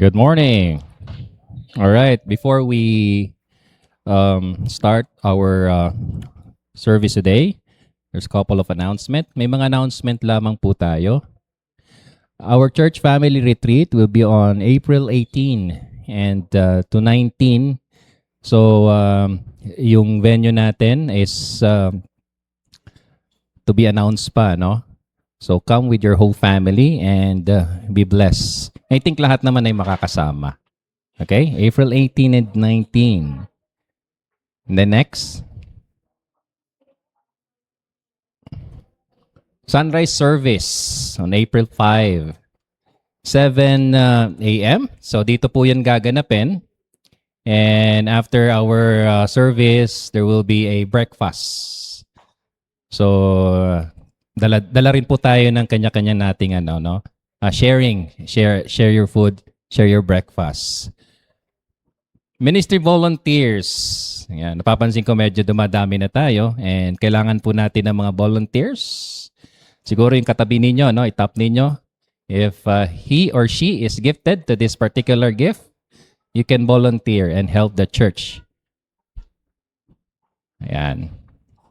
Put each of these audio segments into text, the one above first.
Good morning. All right. Before we start our service today, there's a couple of announcement. May mga announcement lamang po tayo. Our church family retreat will be on April 18 and to 19. So, yung venue natin is to be announced pa, no? So, come with your whole family and be blessed. I think lahat naman ay makakasama. Okay? April 18 and 19. And then next, sunrise service on April 5, 7 a.m. So dito po yan gaganapin. And after our service, there will be a breakfast. So dala rin po tayo ng kanya-kanya nating share your food, share your breakfast. Ministry volunteers. Yan, napapansin ko medyo dumadami na tayo and kailangan po natin ng mga volunteers. Siguro yung katabi ninyo, no, itap ninyo. If he or she is gifted to this particular gift, you can volunteer and help the church. Ayan.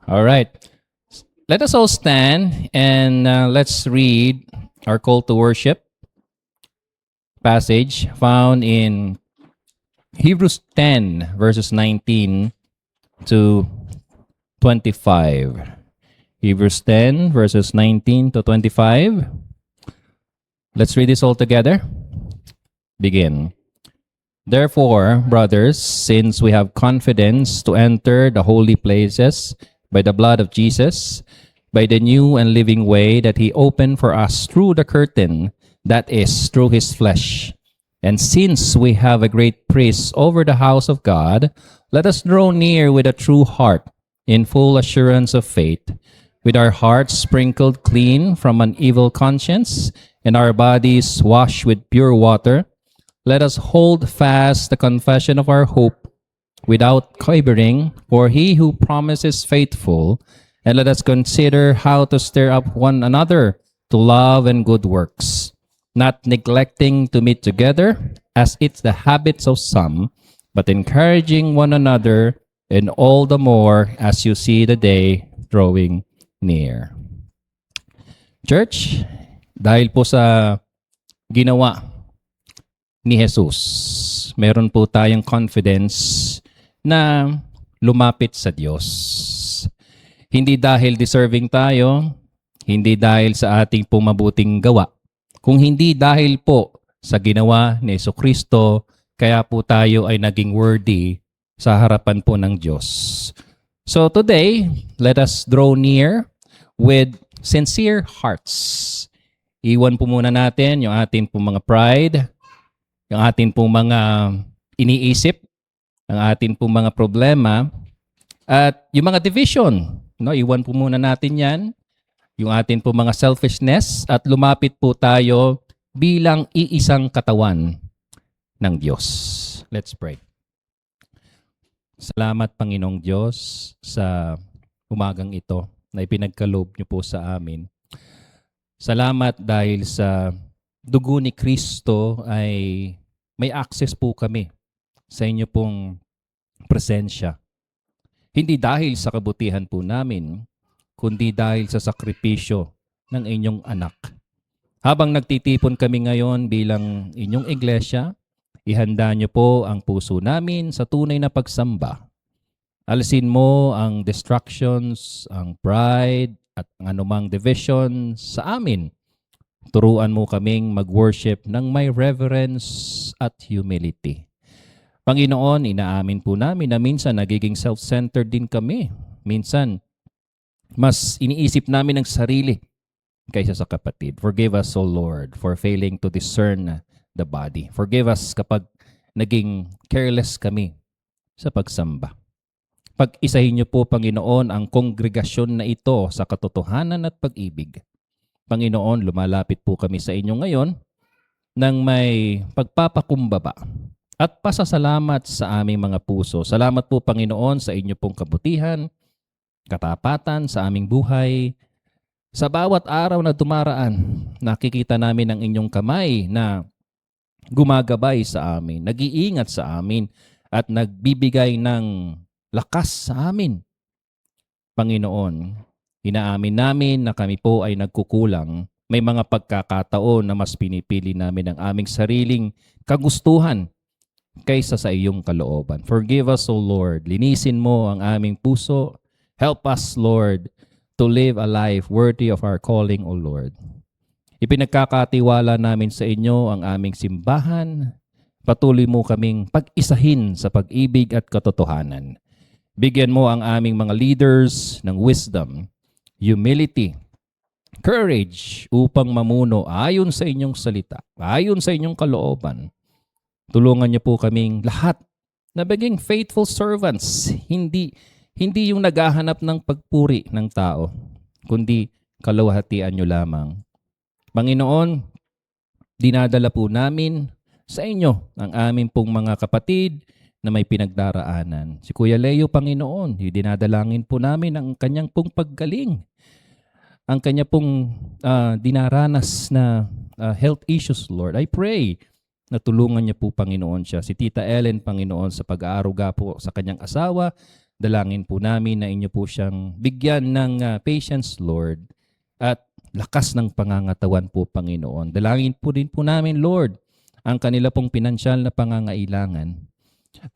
All right. Let us all stand and let's read our call to worship passage found in Hebrews 10 verses 19 to 25. Hebrews 10 verses 19 to 25. Let's read this all together. Begin. Therefore, brothers, since we have confidence to enter the holy places by the blood of Jesus, by the new and living way that he opened for us through the curtain, that is, through his flesh. And since we have a great priest over the house of God, let us draw near with a true heart, in full assurance of faith, with our hearts sprinkled clean from an evil conscience, and our bodies washed with pure water. Let us hold fast the confession of our hope without wavering, for he who promises faithful, and let us consider how to stir up one another to love and good works, not neglecting to meet together, as it's the habits of some, but encouraging one another, and all the more as you see the day drawing near. Church, dahil po sa ginawa ni Jesus, meron po tayong confidence na lumapit sa Diyos. Hindi dahil deserving tayo, hindi dahil sa ating pong mabuting gawa, kung hindi dahil po sa ginawa ni Jesucristo, kaya po tayo ay naging worthy sa harapan po ng Diyos. So today, let us draw near with sincere hearts. Iwan po muna natin yung ating pong mga pride, yung ating pong mga iniisip, ang ating pong mga problema, at yung mga division. No, iwan po muna natin yan. Yung atin po mga selfishness at lumapit po tayo bilang iisang katawan ng Diyos. Let's pray. Salamat Panginoong Diyos sa umagang ito na ipinagkaloob niyo po sa amin. Salamat dahil sa dugo ni Kristo ay may access po kami sa inyo pong presensya. Hindi dahil sa kabutihan po namin, kundi dahil sa sakripisyo ng inyong anak. Habang nagtitipon kami ngayon bilang inyong iglesia, ihanda niyo po ang puso namin sa tunay na pagsamba. Alisin mo ang distractions, ang pride, at ang anumang division sa amin. Turuan mo kaming mag-worship ng may reverence at humility. Panginoon, inaamin po namin na minsan nagiging self-centered din kami. Minsan, mas iniisip namin ang sarili kaysa sa kapatid. Forgive us, O Lord, for failing to discern the body. Forgive us kapag naging careless kami sa pagsamba. Pag-isahin niyo po, Panginoon, ang kongregasyon na ito sa katotohanan at pag-ibig. Panginoon, lumalapit po kami sa inyo ngayon ng may pagpapakumbaba at pasasalamat sa aming mga puso. Salamat po, Panginoon, sa inyo pong kabutihan, katapatan sa aming buhay. Sa bawat araw na dumaraan, nakikita namin ang inyong kamay na gumagabay sa amin, nag-iingat sa amin, at nagbibigay ng lakas sa amin. Panginoon, inaamin namin na kami po ay nagkukulang. May mga pagkakataon na mas pinipili namin ang aming sariling kagustuhan kaysa sa iyong kalooban. Forgive us, O Lord. Linisin mo ang aming puso. Help us, Lord, to live a life worthy of our calling, O Lord. Ipinagkakatiwala namin sa inyo ang aming simbahan. Patuloy mo kaming pag-isahin sa pag-ibig at katotohanan. Bigyan mo ang aming mga leaders ng wisdom, humility, courage upang mamuno ayon sa inyong salita, ayon sa inyong kalooban. Tulungan niyo po kaming lahat na maging faithful servants, hindi yung naghahanap ng pagpuri ng tao, kundi kaluwalhatian niyo lamang. Panginoon, dinadala po namin sa inyo ang aming pong mga kapatid na may pinagdaraanan. Si Kuya Leo, Panginoon, dinadalangin po namin ang kanyang pong paggaling, ang kanya pong dinaranas na health issues, Lord. I pray na tulungan niya po, Panginoon, siya. Si Tita Ellen, Panginoon, sa pag-aaruga po sa kanyang asawa, dalangin po namin na inyo po siyang bigyan ng patience, Lord, at lakas ng pangangatawan po, Panginoon. Dalangin po din po namin, Lord, ang kanila pong pinansyal na pangangailangan.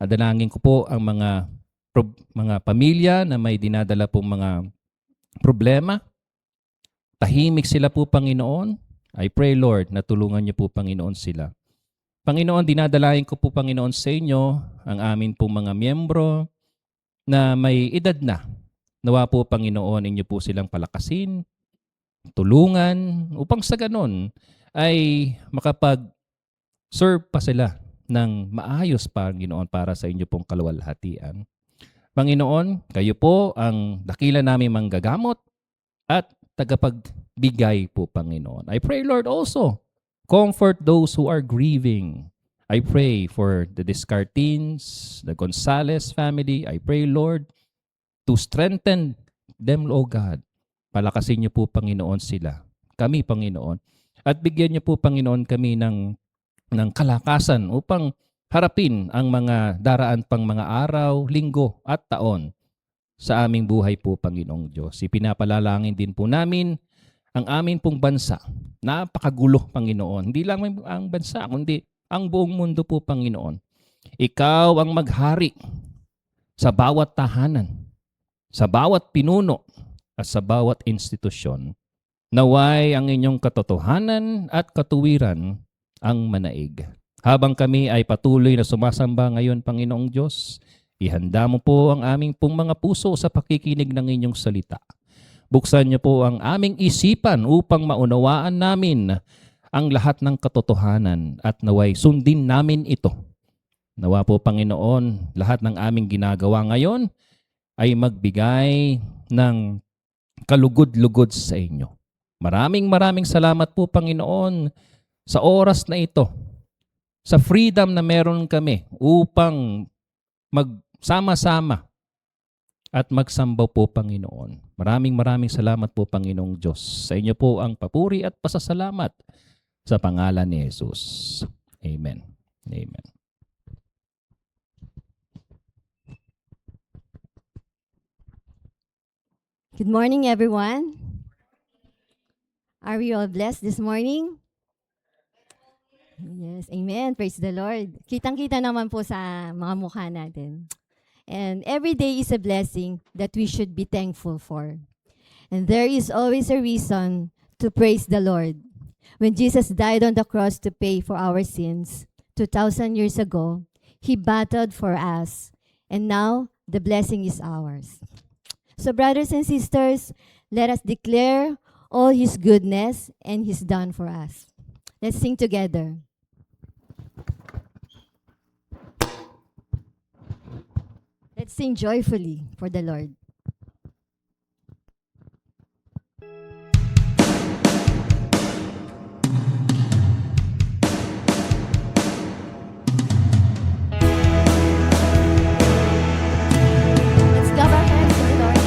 Dalangin ko po ang mga pamilya na may dinadala pong mga problema. Tahimik sila po, Panginoon. I pray, Lord, na tulungan niyo po, Panginoon, sila. Panginoon, dinadalain ko po, Panginoon, sa inyo ang amin pong mga miyembro na may edad na. Nawa po, Panginoon, inyo po silang palakasin, tulungan, upang sa ganon ay makapag-serve pa sila ng maayos, Panginoon, para sa inyo pong kaluwalhatian. Panginoon, kayo po ang dakila namin manggagamot at tagapagbigay po, Panginoon. I pray, Lord, also, comfort those who are grieving. I pray for the Descartins, the Gonzales family. I pray, Lord, to strengthen them, O God. Palakasin niyo po, Panginoon, sila. Kami, Panginoon. At bigyan niyo po, Panginoon, kami ng kalakasan upang harapin ang mga daraan pang mga araw, linggo at taon sa aming buhay po, Panginoong Diyos. Ipinapalalangin din po namin ang aming pong bansa. Napakagulo, Panginoon. Hindi lang ang bansa, kundi ang buong mundo po, Panginoon. Ikaw ang maghari sa bawat tahanan, sa bawat pinuno, at sa bawat institusyon. Naway ang inyong katotohanan at katuwiran ang manaig. Habang kami ay patuloy na sumasamba ngayon, Panginoong Diyos, ihanda mo po ang aming pong mga puso sa pakikinig ng inyong salita. Buksan niyo po ang aming isipan upang maunawaan namin ang lahat ng katotohanan at naway sundin namin ito. Nawa po, Panginoon, lahat ng aming ginagawa ngayon ay magbigay ng kalugod-lugod sa inyo. Maraming salamat po, Panginoon, sa oras na ito, sa freedom na meron kami upang magsama-sama at magsambaw po, Panginoon. Maraming salamat po, Panginoong Diyos. Sa inyo po ang papuri at pasasalamat sa pangalan ni Jesus. Amen. Amen. Good morning, everyone. Are we all blessed this morning? Yes, amen. Praise the Lord. Kitang-kita naman po sa mga mukha natin. And every day is a blessing that we should be thankful for. And there is always a reason to praise the Lord. When Jesus died on the cross to pay for our sins 2,000 years ago, He battled for us. And now, the blessing is ours. So brothers and sisters, let us declare all His goodness and His done for us. Let's sing together. Let's sing joyfully for the Lord. Let's clap our hands to the Lord.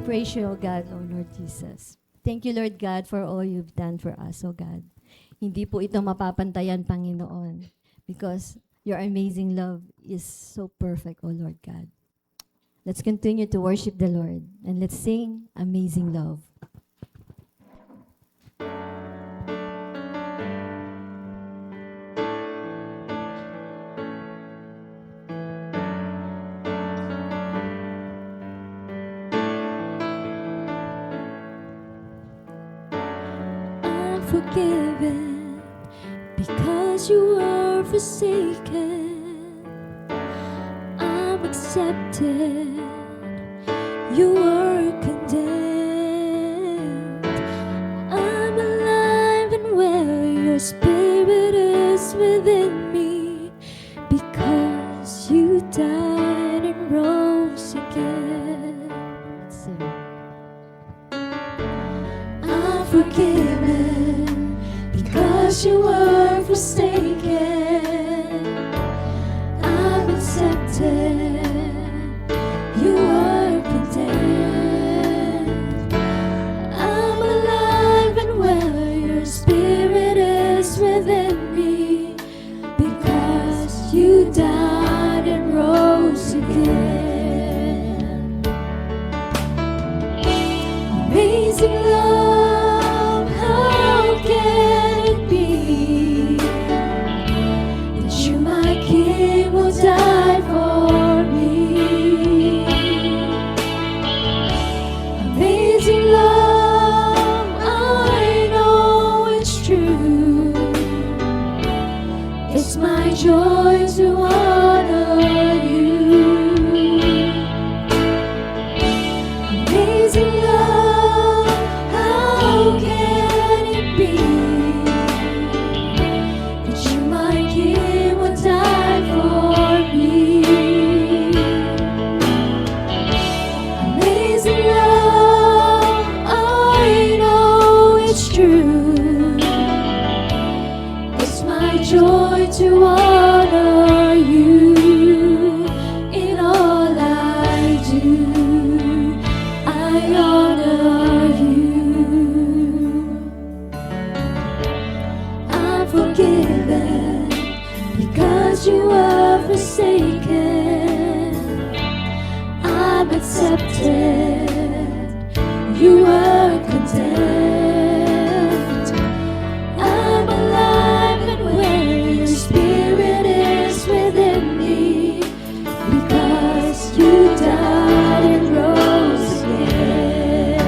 praise you, O God, O Lord Jesus. Thank you, Lord God, for all you've done for us, O God. Hindi po ito mapapantayan, Panginoon, because your amazing love is so perfect, O Lord God. Let's continue to worship the Lord, and let's sing Amazing Love. I'm forgiven because you were forsaken. I'm accepted. You were condemned. I'm alive and well. Your spirit is within me because you died and rose again. Let's sing. I'm forgiven because you were forsaken. I'm accepted. You were condemned. I'm alive and well. Your spirit is within me because you died and rose again. Amazing love, how can it be that you, my King, will die for me? Amazing love, I know it's true. It's my joy to honor you. Amazing love, how can it be that you, my King, would die for me? Amazing love, I know it's true. It's my joy to honor you in all I do. I honor you. I'm forgiven because you were forsaken. I'm accepted. You were condemned. I'm alive and well. Your spirit is within me because you died and rose again.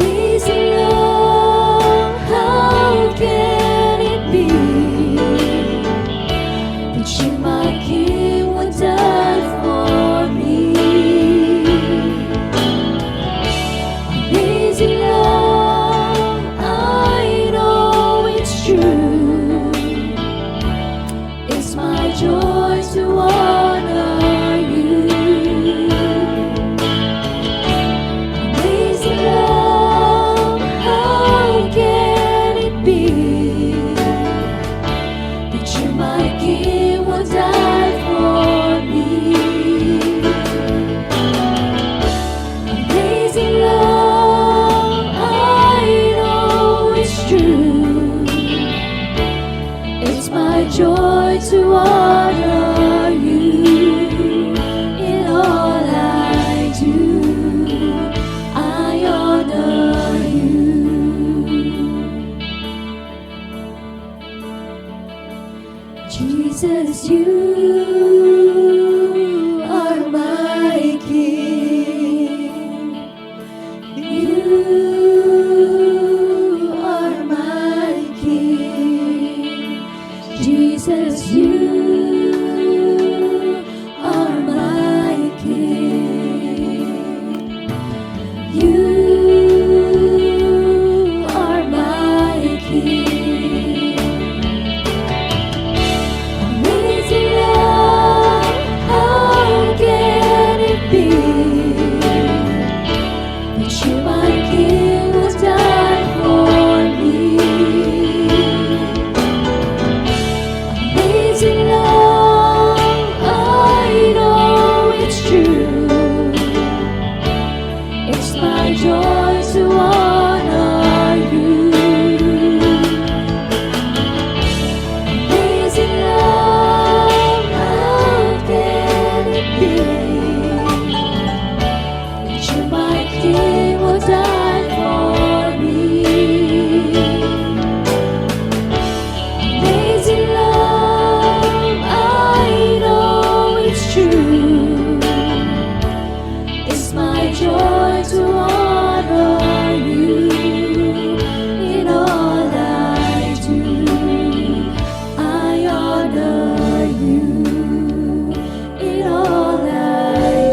Amazing love, how can it be that you, my King, would die for me?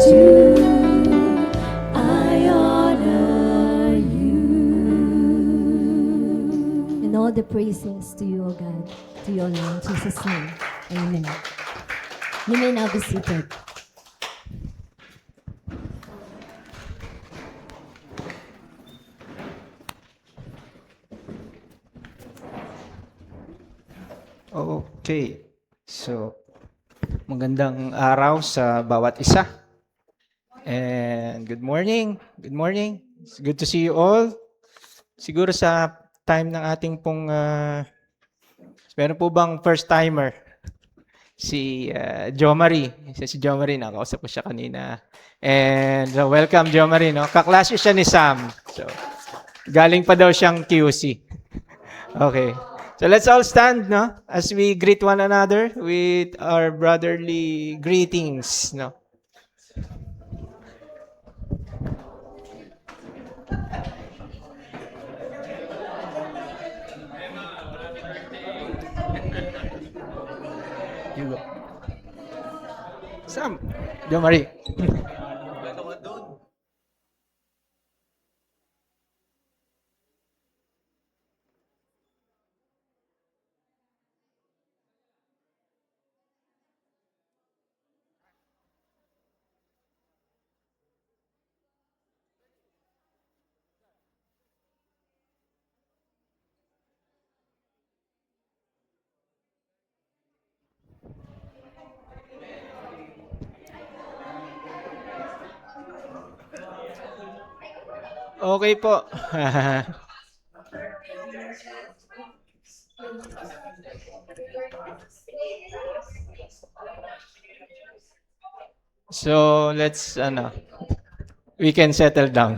you. I honor you. And all the praises to you, O God, to your name, in Jesus' name. Amen. You may now be seated. Okay. So, magandang araw sa bawat isa. And good morning. Good morning. It's good to see you all. Siguro sa time ng ating pong meron po bang first timer? Si Jo Marie. Si Jo Marie, nakausap ko siya kanina. And welcome Jo Marie, no? Kaklasyo siya ni Sam. So, galing pa daw siyang QC. Okay. So let's all stand, no? As we greet one another with our brotherly greetings, no? You go. Sam, Jo Marie. Okay po. So, we can settle down.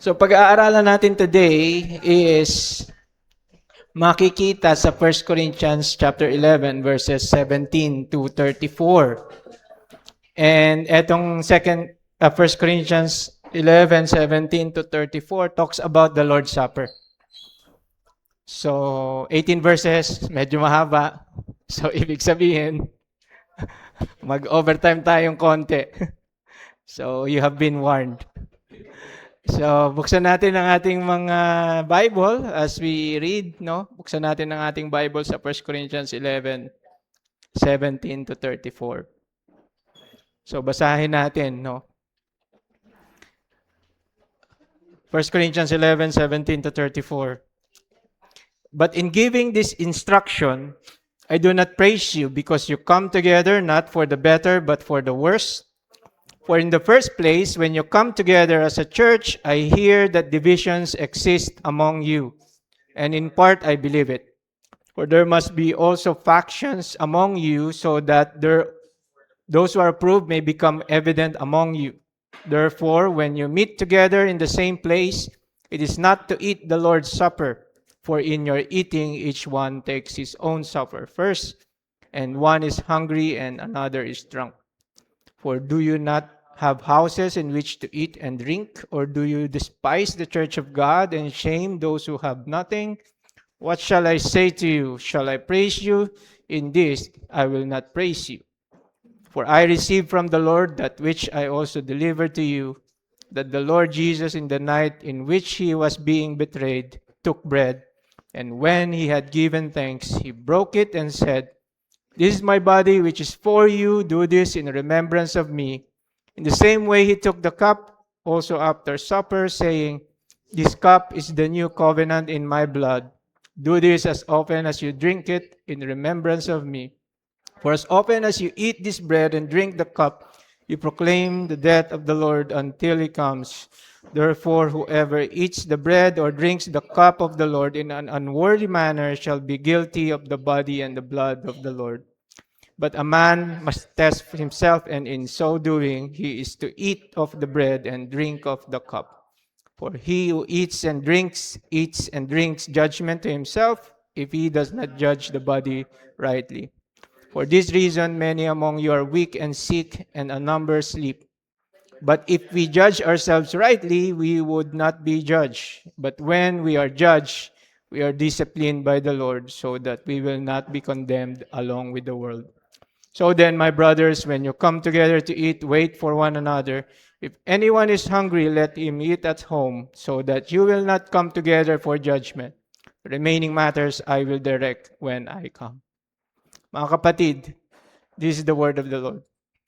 So, pag-aaralan natin today is makikita sa 1 Corinthians chapter 11 verses 17 to 34. And etong 1 Corinthians 11, 17 to 34 talks about the Lord's Supper. So, 18 verses, medyo mahaba. So, ibig sabihin, mag-overtime tayong konti. So, you have been warned. So, buksan natin ang ating mga Bible as we read, no? Buksan natin ang ating Bible sa 1 Corinthians 11, 17 to 34. So, basahin natin, no? 1 Corinthians 11, 17 to 34. But in giving this instruction, I do not praise you because you come together not for the better but for the worse. For in the first place, when you come together as a church, I hear that divisions exist among you, and in part I believe it. For there must be also factions among you, so that those who are approved may become evident among you. Therefore, when you meet together in the same place, it is not to eat the Lord's Supper, for in your eating each one takes his own supper first, and one is hungry and another is drunk. For do you not have houses in which to eat and drink, or do you despise the church of God and shame those who have nothing? What shall I say to you? Shall I praise you? In this I will not praise you. For I received from the Lord that which I also delivered to you, that the Lord Jesus in the night in which he was being betrayed took bread, and when he had given thanks, he broke it and said, "This is my body which is for you. Do this in remembrance of me." In the same way he took the cup also after supper, saying, "This cup is the new covenant in my blood. Do this as often as you drink it in remembrance of me. For as often as you eat this bread and drink the cup, you proclaim the death of the Lord until he comes. Therefore, whoever eats the bread or drinks the cup of the Lord in an unworthy manner shall be guilty of the body and the blood of the Lord. But a man must test himself, and in so doing, he is to eat of the bread and drink of the cup. For he who eats and drinks judgment to himself, if he does not judge the body rightly. For this reason, many among you are weak and sick, and a number sleep. But if we judge ourselves rightly, we would not be judged. But when we are judged, We are disciplined by the Lord so that we will not be condemned along with the world. So then, my brothers, when you come together to eat, wait for one another. If anyone is hungry, let him eat at home, so that you will not come together for judgment. Remaining matters I will direct when I come. Mga kapatid, this is the word of the Lord.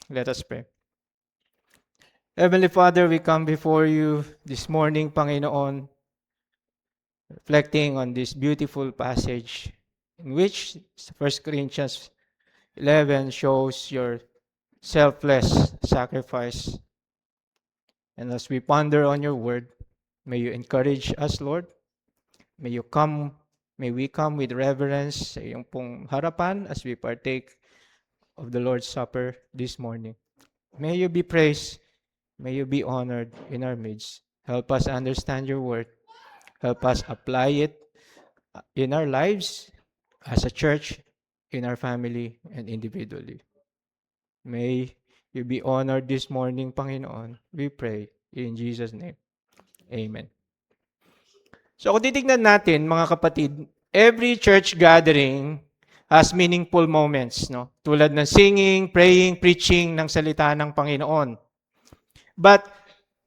Let us pray. Heavenly Father, we come before you this morning, Panginoon, reflecting on this beautiful passage in which 1 Corinthians 11 shows your selfless sacrifice. And as we ponder on your word, may you encourage us, Lord. May we come with reverence sa iyong pong harapan as we partake of the Lord's Supper this morning. May you be praised. May you be honored in our midst. Help us understand your word. Help us apply it in our lives as a church, in our family, and individually. May you be honored this morning, Panginoon. We pray in Jesus' name. Amen. So kung titignan natin, mga kapatid, every church gathering has meaningful moments, no? Tulad ng singing, praying, preaching ng salita ng Panginoon. But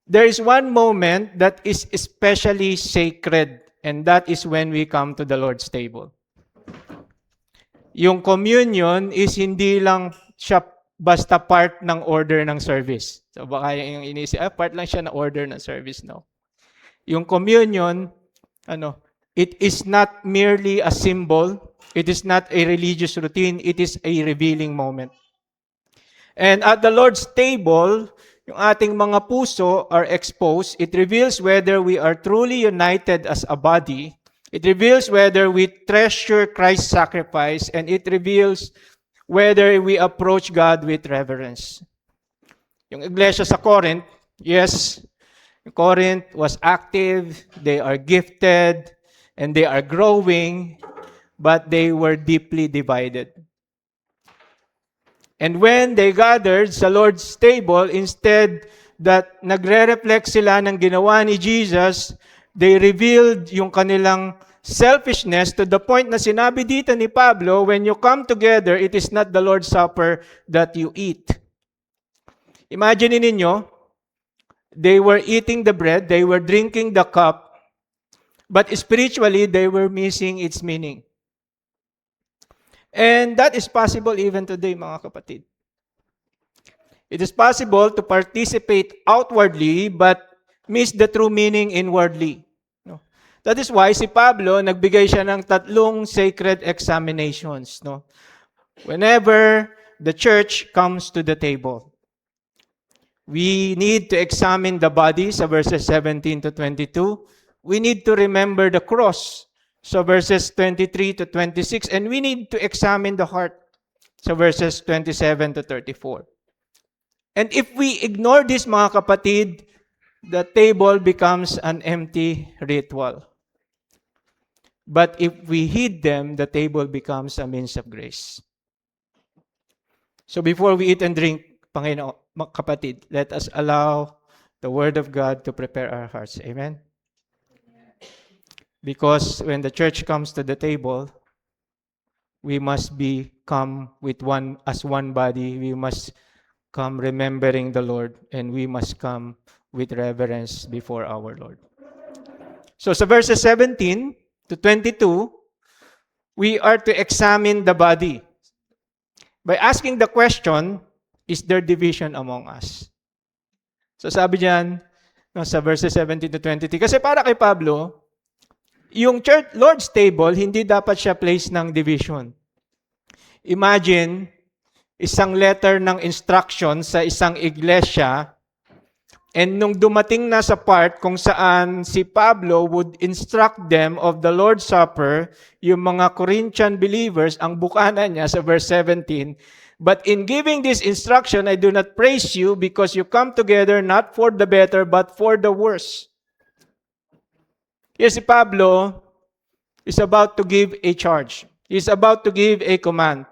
there is one moment that is especially sacred, and that is when we come to the Lord's table. Yung communion is hindi lang siya basta part ng order ng service. So baka yung inisip, part lang siya na order ng service, no? Yung communion, it is not merely a symbol. It is not a religious routine. It is a revealing moment. And at the Lord's table, yung ating mga puso are exposed. It reveals whether we are truly united as a body. It reveals whether we treasure Christ's sacrifice. And it reveals whether we approach God with reverence. Yung iglesia sa Corinth, yes, Corinth was active, they are gifted, and they are growing, but they were deeply divided. And when they gathered sa Lord's table, instead that nagre-reflect sila ng ginawa ni Jesus, they revealed yung kanilang selfishness to the point na sinabi dito ni Pablo, when you come together, it is not the Lord's Supper that you eat. Imagine ninyo, they were eating the bread, they were drinking the cup, but spiritually, they were missing its meaning. And that is possible even today, mga kapatid. It is possible to participate outwardly, but miss the true meaning inwardly. No? That is why si Pablo, nagbigay siya ng 3 sacred examinations. No? Whenever the church comes to the table, we need to examine the body, sa verses 17 to 22. We need to remember the cross, sa verses 23 to 26. And we need to examine the heart, sa verses 27 to 34. And if we ignore this, mga kapatid, the table becomes an empty ritual. But if we heed them, the table becomes a means of grace. So before we eat and drink, Panginoon, mga kapatid, let us allow the Word of God to prepare our hearts. Amen? Because when the church comes to the table, we must come with as one body. We must come remembering the Lord, and we must come with reverence before our Lord. So sa verses 17 to 22, we are to examine the body by asking the question, is there division among us? So sabi diyan, sa verses 17 to 23, kasi para kay Pablo, yung church, Lord's table, hindi dapat siya place ng division. Imagine, isang letter ng instruction sa isang iglesia, and nung dumating na sa part kung saan si Pablo would instruct them of the Lord's Supper, yung mga Corinthian believers, ang bukana niya sa verse 17, but in giving this instruction, I do not praise you because you come together not for the better, but for the worse. Yes, si Pablo is about to give a charge. He's about to give a command.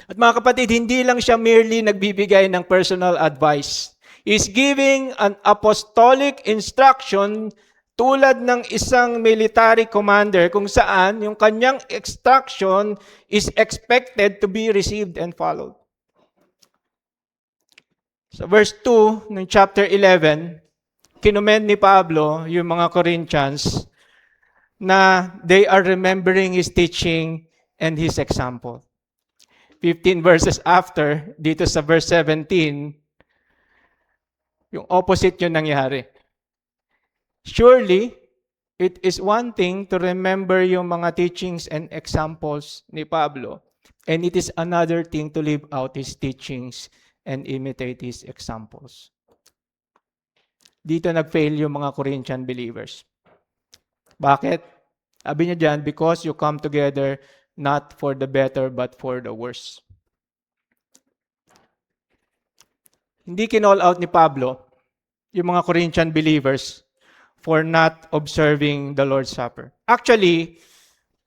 At mga kapatid, hindi lang siya merely nagbibigay ng personal advice. He's giving an apostolic instruction Tulad ng isang military commander kung saan yung kanyang instruction is expected to be received and followed. Sa verse 2 ng chapter 11, kinomend ni Pablo yung mga Corinthians na they are remembering his teaching and his example. 15 verses after, dito sa verse 17, yung opposite yung nangyari. Surely, it is one thing to remember yung mga teachings and examples ni Pablo, and it is another thing to live out his teachings and imitate his examples. Dito nag-fail yung mga Corinthian believers. Bakit? Sabi niya dyan, because you come together not for the better but for the worse. Hindi kinall out ni Pablo yung mga Corinthian believers for not observing the Lord's Supper. Actually,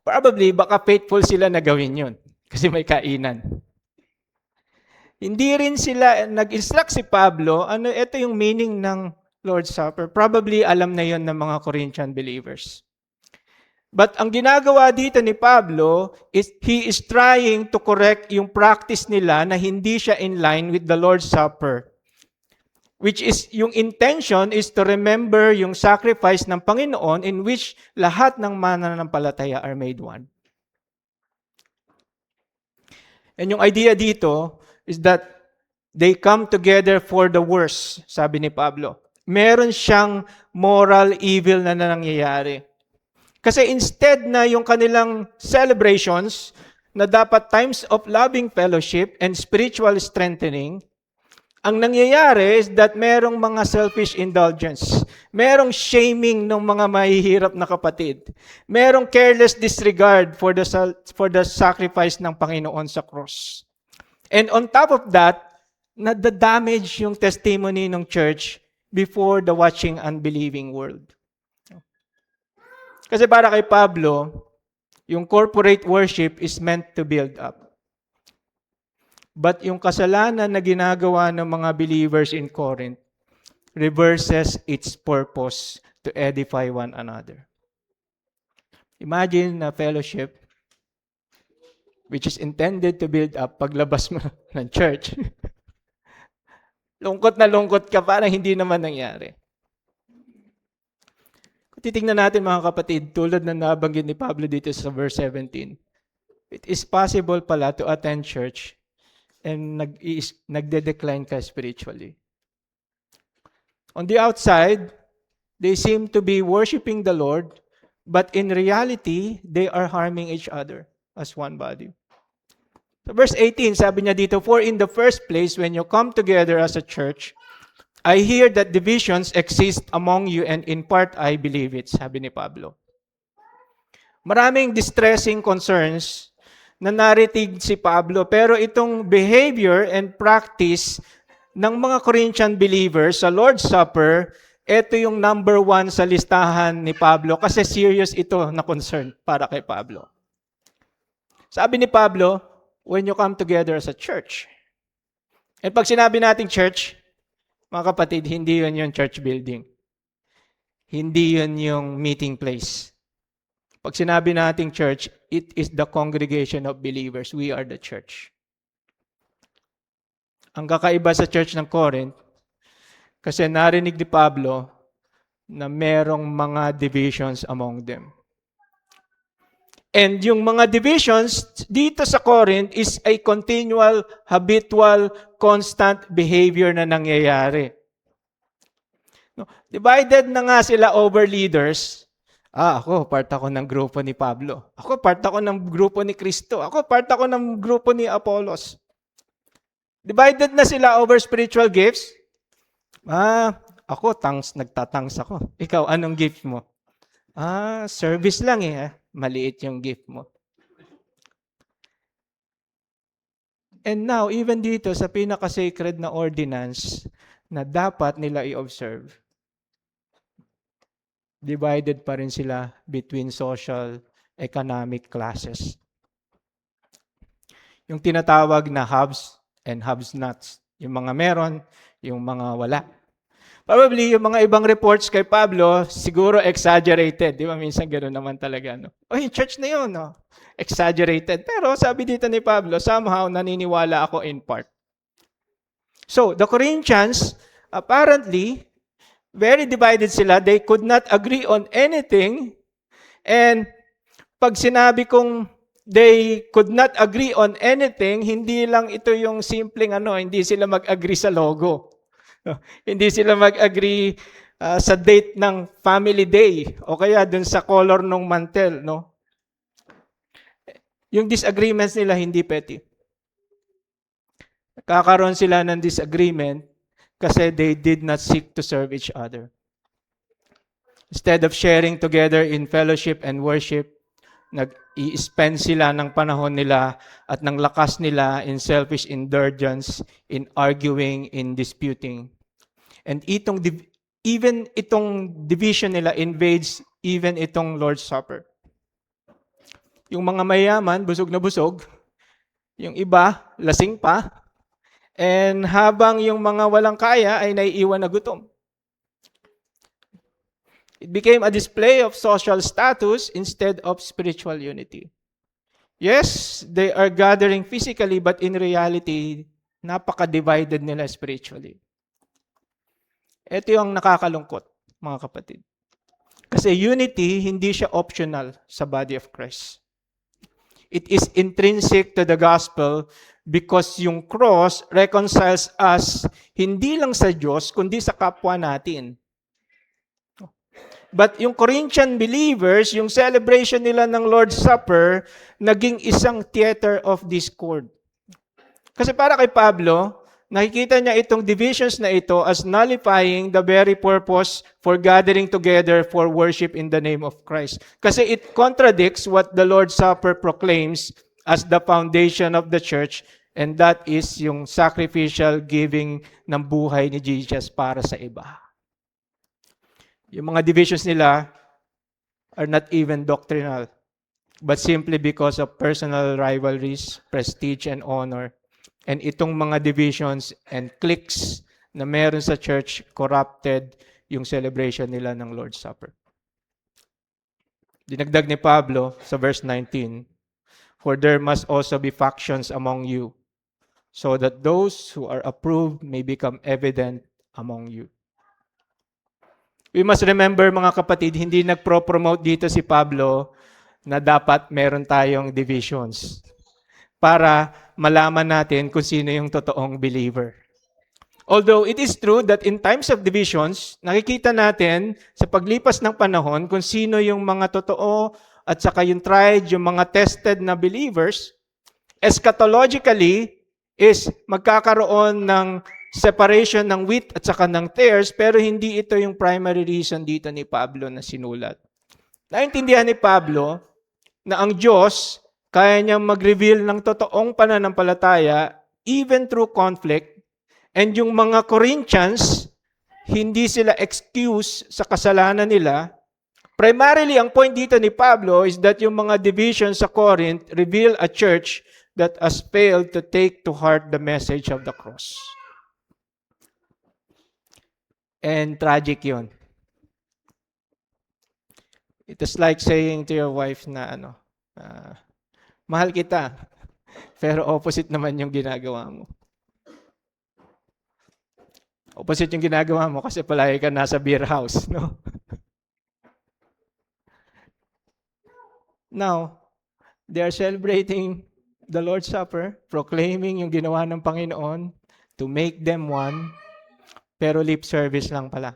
probably baka faithful sila na gawin yun kasi may kainan. Hindi rin sila nag-instruct si Pablo, ito yung meaning ng Lord's Supper. Probably alam na yun ng mga Corinthian believers. But ang ginagawa dito ni Pablo is he is trying to correct yung practice nila na hindi siya in line with the Lord's Supper. Which is, yung intention is to remember yung sacrifice ng Panginoon in which lahat ng mananampalataya are made one. And yung idea dito is that they come together for the worse, sabi ni Pablo. Meron siyang moral evil na nangyayari. Kasi instead na yung kanilang celebrations na dapat times of loving fellowship and spiritual strengthening, ang nangyayari is that merong mga selfish indulgence. Merong shaming ng mga mahihirap na kapatid. Merong careless disregard for the sacrifice ng Panginoon sa cross. And on top of that, nadadamage yung testimony ng church before the watching unbelieving world. Kasi para kay Pablo, yung corporate worship is meant to build up. But yung kasalanan na ginagawa ng mga believers in Corinth reverses its purpose to edify one another. Imagine a fellowship which is intended to build up paglabas mo ng church. Lungkot na lungkot ka, parang hindi naman nangyari. Kung titingnan natin mga kapatid, tulad na nabanggit ni Pablo dito sa verse 17, it is possible pala to attend church and nagde-decline ka spiritually. On the outside, they seem to be worshiping the Lord, but in reality, they are harming each other as one body. So verse 18, sabi niya dito, for in the first place, when you come together as a church, I hear that divisions exist among you and in part I believe it, sabi ni Pablo. Maraming distressing concerns na narinig si Pablo, pero itong behavior and practice ng mga Corinthian believers sa Lord's Supper, ito yung number 1 sa listahan ni Pablo kasi serious ito na concern para kay Pablo. Sabi ni Pablo, when you come together as a church. And pag sinabi nating church, mga kapatid, hindi yun yung church building. Hindi yun yung meeting place. Pag sinabi nating church, it is the congregation of believers. We are the church. Ang kakaiba sa church ng Corinth, kasi narinig ni Pablo na merong mga divisions among them. And yung mga divisions dito sa Corinth is a continual, habitual, constant behavior na nangyayari. No, divided na nga sila over leaders. Ako, part ako ng grupo ni Pablo. Ako, part ako ng grupo ni Cristo. Ako, part ako ng grupo ni Apollos. Divided na sila over spiritual gifts. Ako, nagtatangs ako. Ikaw, anong gift mo? Service lang eh. Maliit yung gift mo. And now, even dito sa pinaka-sacred na ordinance na dapat nila i-observe, divided pa rin sila between social, economic classes. Yung tinatawag na haves and have-nots. Yung mga meron, yung mga wala. Probably yung mga ibang reports kay Pablo, siguro exaggerated. Di ba? Minsan gano'n naman talaga. No? Oh, yung church na yun, no? Exaggerated. Pero sabi dito ni Pablo, somehow naniniwala ako in part. So, the Corinthians, apparently, very divided sila. They could not agree on anything. And pag sinabi kong they could not agree on anything, hindi lang ito yung simpleng hindi sila mag-agree sa logo. Hindi sila mag-agree sa date ng family day o kaya dun sa color ng mantel, no? Yung disagreements nila hindi petty. Kakaroon sila ng disagreement kasi they did not seek to serve each other. Instead of sharing together in fellowship and worship, nag-i-spend sila ng panahon nila at ng lakas nila in selfish indulgence, in arguing, in disputing. And even itong division nila invades even itong Lord's Supper. Yung mga mayaman, busog na busog. Yung iba, lasing pa. And habang yung mga walang kaya ay naiiwan na gutom. It became a display of social status instead of spiritual unity. Yes, they are gathering physically, but in reality, napaka-divided nila spiritually. Ito yung nakakalungkot, mga kapatid. Kasi unity, hindi siya optional sa body of Christ. It is intrinsic to the gospel because yung cross reconciles us hindi lang sa Diyos, kundi sa kapwa natin. But yung Corinthian believers, yung celebration nila ng Lord's Supper, naging isang theater of discord. Kasi para kay Pablo, nakikita niya itong divisions na ito as nullifying the very purpose for gathering together for worship in the name of Christ. Kasi it contradicts what the Lord's Supper proclaims as the foundation of the church, and that is yung sacrificial giving ng buhay ni Jesus para sa iba. Yung mga divisions nila are not even doctrinal, but simply because of personal rivalries, prestige, and honor. And itong mga divisions and cliques na meron sa church corrupted yung celebration nila ng Lord's Supper. Dinagdag ni Pablo sa verse 19, "For there must also be factions among you, so that those who are approved may become evident among you." We must remember, mga kapatid, hindi nagpro-promote dito si Pablo na dapat meron tayong divisions para malaman natin kung sino yung totoong believer. Although it is true that in times of divisions, nakikita natin sa paglipas ng panahon kung sino yung mga totoo at saka yung tried, yung mga tested na believers, eschatologically is magkakaroon ng separation ng wheat at saka ng tares, pero hindi ito yung primary reason dito ni Pablo na sinulat. Naintindihan ni Pablo na ang Diyos kaya niyang mag-reveal ng totoong pananampalataya even through conflict, and yung mga Corinthians, hindi sila excuse sa kasalanan nila. Primarily, ang point dito ni Pablo is that yung mga divisions sa Corinth reveal a church that has failed to take to heart the message of the cross. And tragic yun. It is like saying to your wife na mahal kita, pero opposite naman yung ginagawa mo. Opposite yung ginagawa mo kasi palagi ka nasa beer house, no? Now, they are celebrating the Lord's Supper, proclaiming yung ginawa ng Panginoon to make them one, pero lip service lang pala.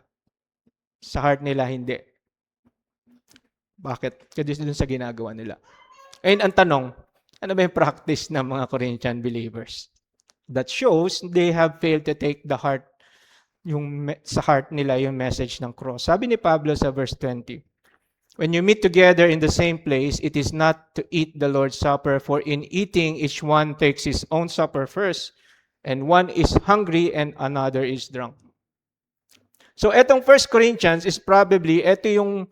Sa heart nila, hindi. Bakit? Kasi dun sa ginagawa nila. Ayun ang tanong, ano ba yung practice ng mga Corinthian believers? That shows they have failed to take sa heart nila yung message ng cross. Sabi ni Pablo sa verse 20, "When you meet together in the same place, it is not to eat the Lord's Supper, for in eating each one takes his own supper first, and one is hungry and another is drunk." So etong 1 Corinthians is probably, ito yung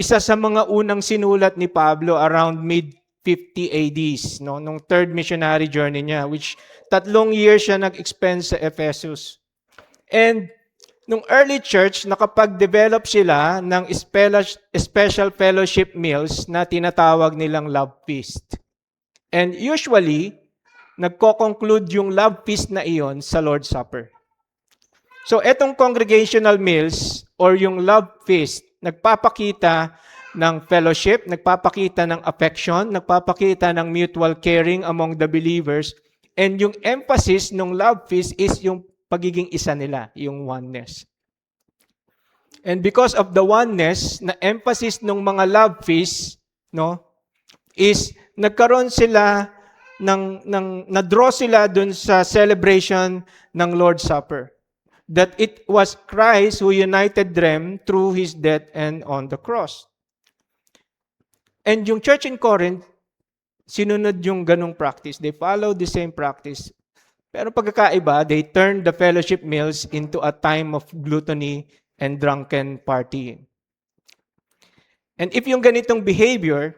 isa sa mga unang sinulat ni Pablo around mid-50 ADs, no? Nung third missionary journey niya, which 3 years siya nag-expend sa Ephesus. And nung early church, nakapag-develop sila ng special fellowship meals na tinatawag nilang love feast. And usually, nagko-conclude yung love feast na iyon sa Lord's Supper. So, etong congregational meals or yung love feast, nagpapakita ng fellowship, nagpapakita ng affection, nagpapakita ng mutual caring among the believers, and yung emphasis ng love feast is yung pagiging isa nila, yung oneness. And because of the oneness, na emphasis ng mga love feast, no, is nagkaroon sila na-draw sila dun sa celebration ng Lord's Supper. That it was Christ who united them through His death and on the cross. And yung church in Corinth, sinunod yung ganong practice. They followed the same practice. Pero pagkakaiba, they turned the fellowship meals into a time of gluttony and drunken partying. And if yung ganitong behavior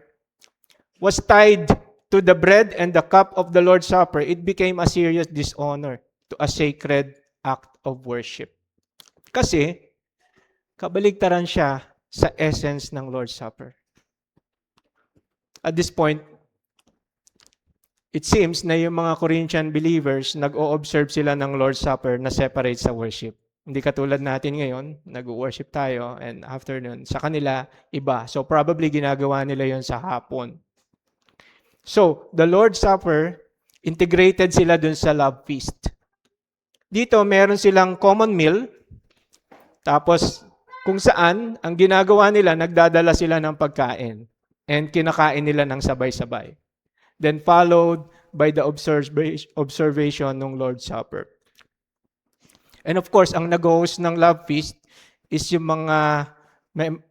was tied to the bread and the cup of the Lord's Supper, it became a serious dishonor to a sacred act of worship. Kasi, kabaligtaran siya sa essence ng Lord's Supper. At this point, it seems na yung mga Corinthian believers, nag-o-observe sila ng Lord's Supper na separate sa worship. Hindi katulad natin ngayon, nag-worship tayo, and after nun, sa kanila, iba. So probably ginagawa nila yon sa hapon. So, the Lord's Supper, integrated sila dun sa love feast. Dito, meron silang common meal, tapos kung saan, ang ginagawa nila, nagdadala sila ng pagkain, and kinakain nila ng sabay-sabay. Then followed by the observation ng Lord's Supper. And of course, ang nag-host ng love feast is yung mga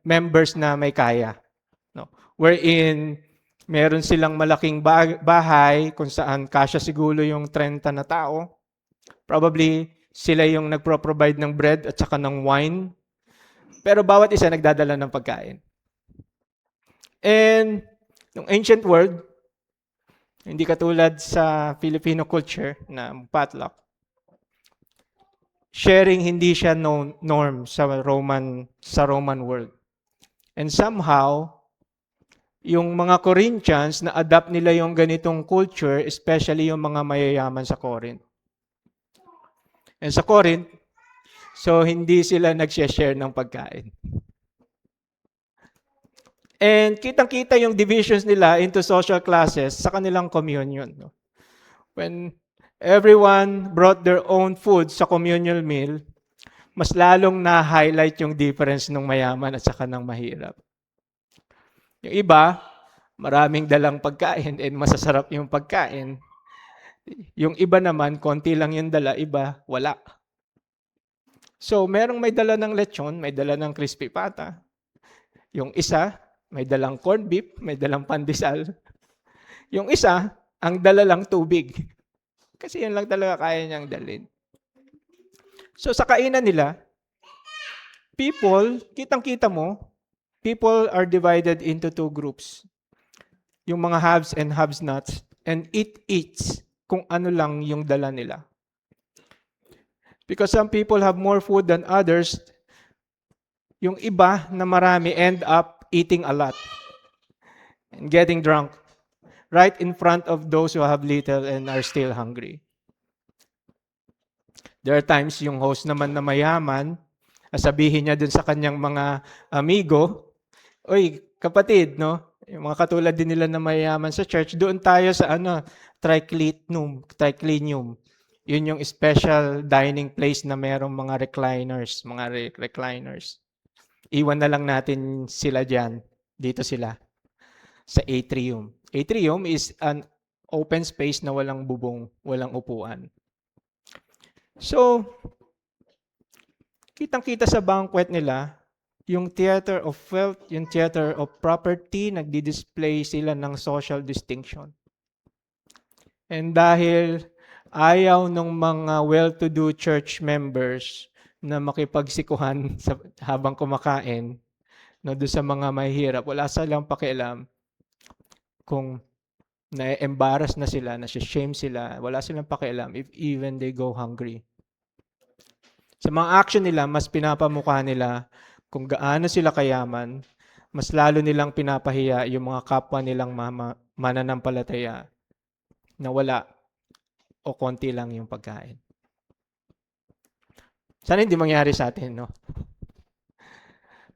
members na may kaya. No? Wherein, meron silang malaking bahay kung saan kasya siguro yung 30 na tao. Probably, sila yung nagpro-provide ng bread at saka ng wine. Pero bawat isa nagdadala ng pagkain. And, yung ancient world, hindi katulad sa Filipino culture na potluck, sharing hindi siya norm sa Roman world. And somehow, yung mga Corinthians na adapt nila yung ganitong culture, especially yung mga mayayaman sa Corinth. And sa Corinth, so hindi sila nag-share ng pagkain. And kitang-kita yung divisions nila into social classes sa kanilang communion. No? When everyone brought their own food sa communal meal, mas lalong na-highlight yung difference ng mayaman at saka ng mahirap. Yung iba, maraming dalang pagkain and masasarap yung pagkain. Yung iba naman, konti lang yung dala, iba, wala. So, merong may dala ng lechon, may dala ng crispy pata. Yung isa, may dalang corned beef, may dalang pandesal. Yung isa, ang dala lang tubig. Kasi yan lang talaga kaya niyang dalhin. So sa kainan nila, people, kitang-kita mo, people are divided into two groups. Yung mga haves and have-nots, and it eats kung ano lang yung dala nila. Because some people have more food than others, yung iba na marami end up eating a lot and getting drunk right in front of those who have little and are still hungry. There are times yung host naman na mayaman, sabihin niya dun sa kanyang mga amigo, "Oy, kapatid, no? Yung mga katulad din nila na mayaman sa church, doon tayo sa triclinium. Yun yung special dining place na merong mga recliners. Iwan na lang natin sila diyan. Dito sila sa atrium. Atrium is an open space na walang bubong, walang upuan. So, kitang-kita sa banquet nila, yung theater of wealth, yung theater of property, nagdi-display sila ng social distinction. And dahil ayaw ng mga well-to-do church members na makipagsikuhan habang kumakain, no, doon sa mga mahihirap, wala silang pakialam kung na-embarrass na sila, na-shame sila, wala silang pakialam if even they go hungry. Sa mga action nila, mas pinapamukha nila kung gaano sila kayaman, mas lalo nilang pinapahiya yung mga kapwa nilang mananampalataya na wala o konti lang yung pagkain. Sana hindi mangyari sa atin, no?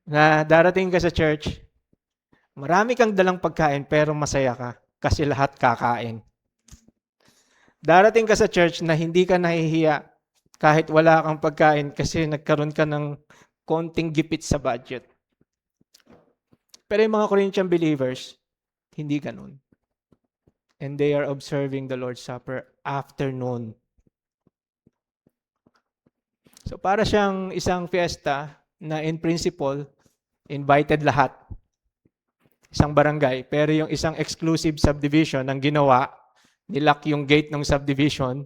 Na darating ka sa church, marami kang dalang pagkain pero masaya ka kasi lahat kakain. Darating ka sa church na hindi ka nahihiya kahit wala kang pagkain kasi nagkaroon ka ng konting gipit sa budget. Pero yung mga Corinthian believers, hindi ganun. And they are observing the Lord's Supper after noon. So para siyang isang fiesta na in principle, invited lahat. Isang barangay. Pero yung isang exclusive subdivision ang ginawa, nilock yung gate ng subdivision,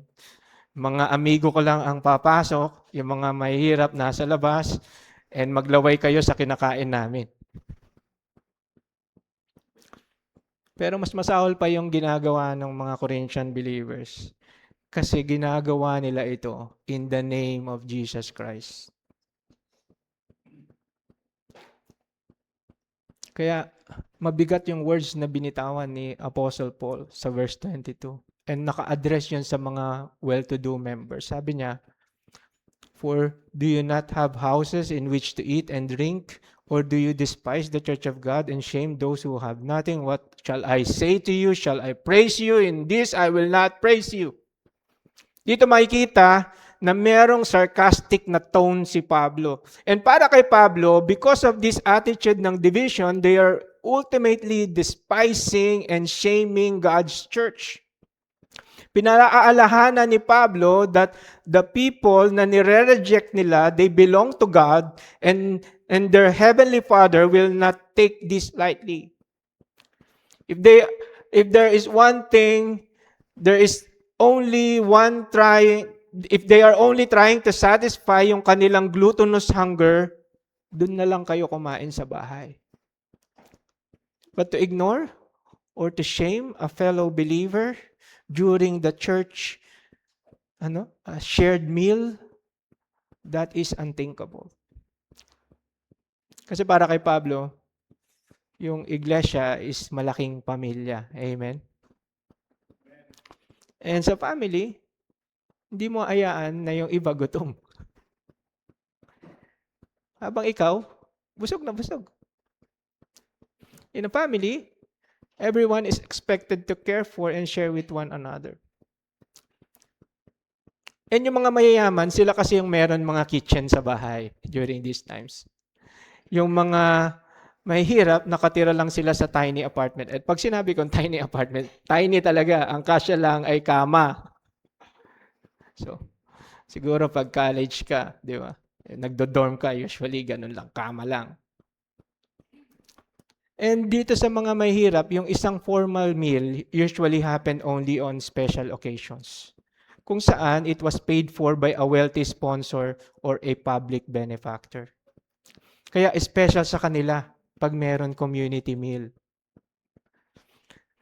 mga amigo ko lang ang papasok, yung mga mahihirap nasa labas, and maglaway kayo sa kinakain namin. Pero mas masahol pa yung ginagawa ng mga Corinthian believers. Kasi ginagawa nila ito in the name of Jesus Christ. Kaya mabigat yung words na binitawan ni Apostle Paul sa verse 22. And naka-address yun sa mga well-to-do members. Sabi niya, "For do you not have houses in which to eat and drink? Or do you despise the church of God and shame those who have nothing? What shall I say to you? Shall I praise you? In this I will not praise you." Dito makikita na merong sarcastic na tone si Pablo. And para kay Pablo, because of this attitude ng division, they are ultimately despising and shaming God's church. Pinaaalahanan ni Pablo that the people na nire-reject nila, they belong to God and their heavenly Father will not take this lightly. If there is one thing, there is only one if they are only trying to satisfy yung kanilang gluttonous hunger, dun na lang kayo kumain sa bahay. But to ignore or to shame a fellow believer during the church a shared meal, that is unthinkable. Kasi para kay Pablo, yung iglesia is malaking pamilya. Amen? And sa family, hindi mo ayaan na yung iba gutom. Habang ikaw, busog na busog. In a family, everyone is expected to care for and share with one another. And yung mga mayayaman, sila kasi yung meron mga kitchen sa bahay during these times. Yung mga mahihirap, nakatira lang sila sa tiny apartment. At pag sinabi kong tiny apartment, tiny talaga. Ang kasya lang ay kama. So, siguro pag college ka, di ba? Nagdo-dorm ka, usually ganun lang, kama lang. And dito sa mga mahihirap, yung isang formal meal usually happen only on special occasions. Kung saan it was paid for by a wealthy sponsor or a public benefactor. Kaya special sa kanila pag meron community meal.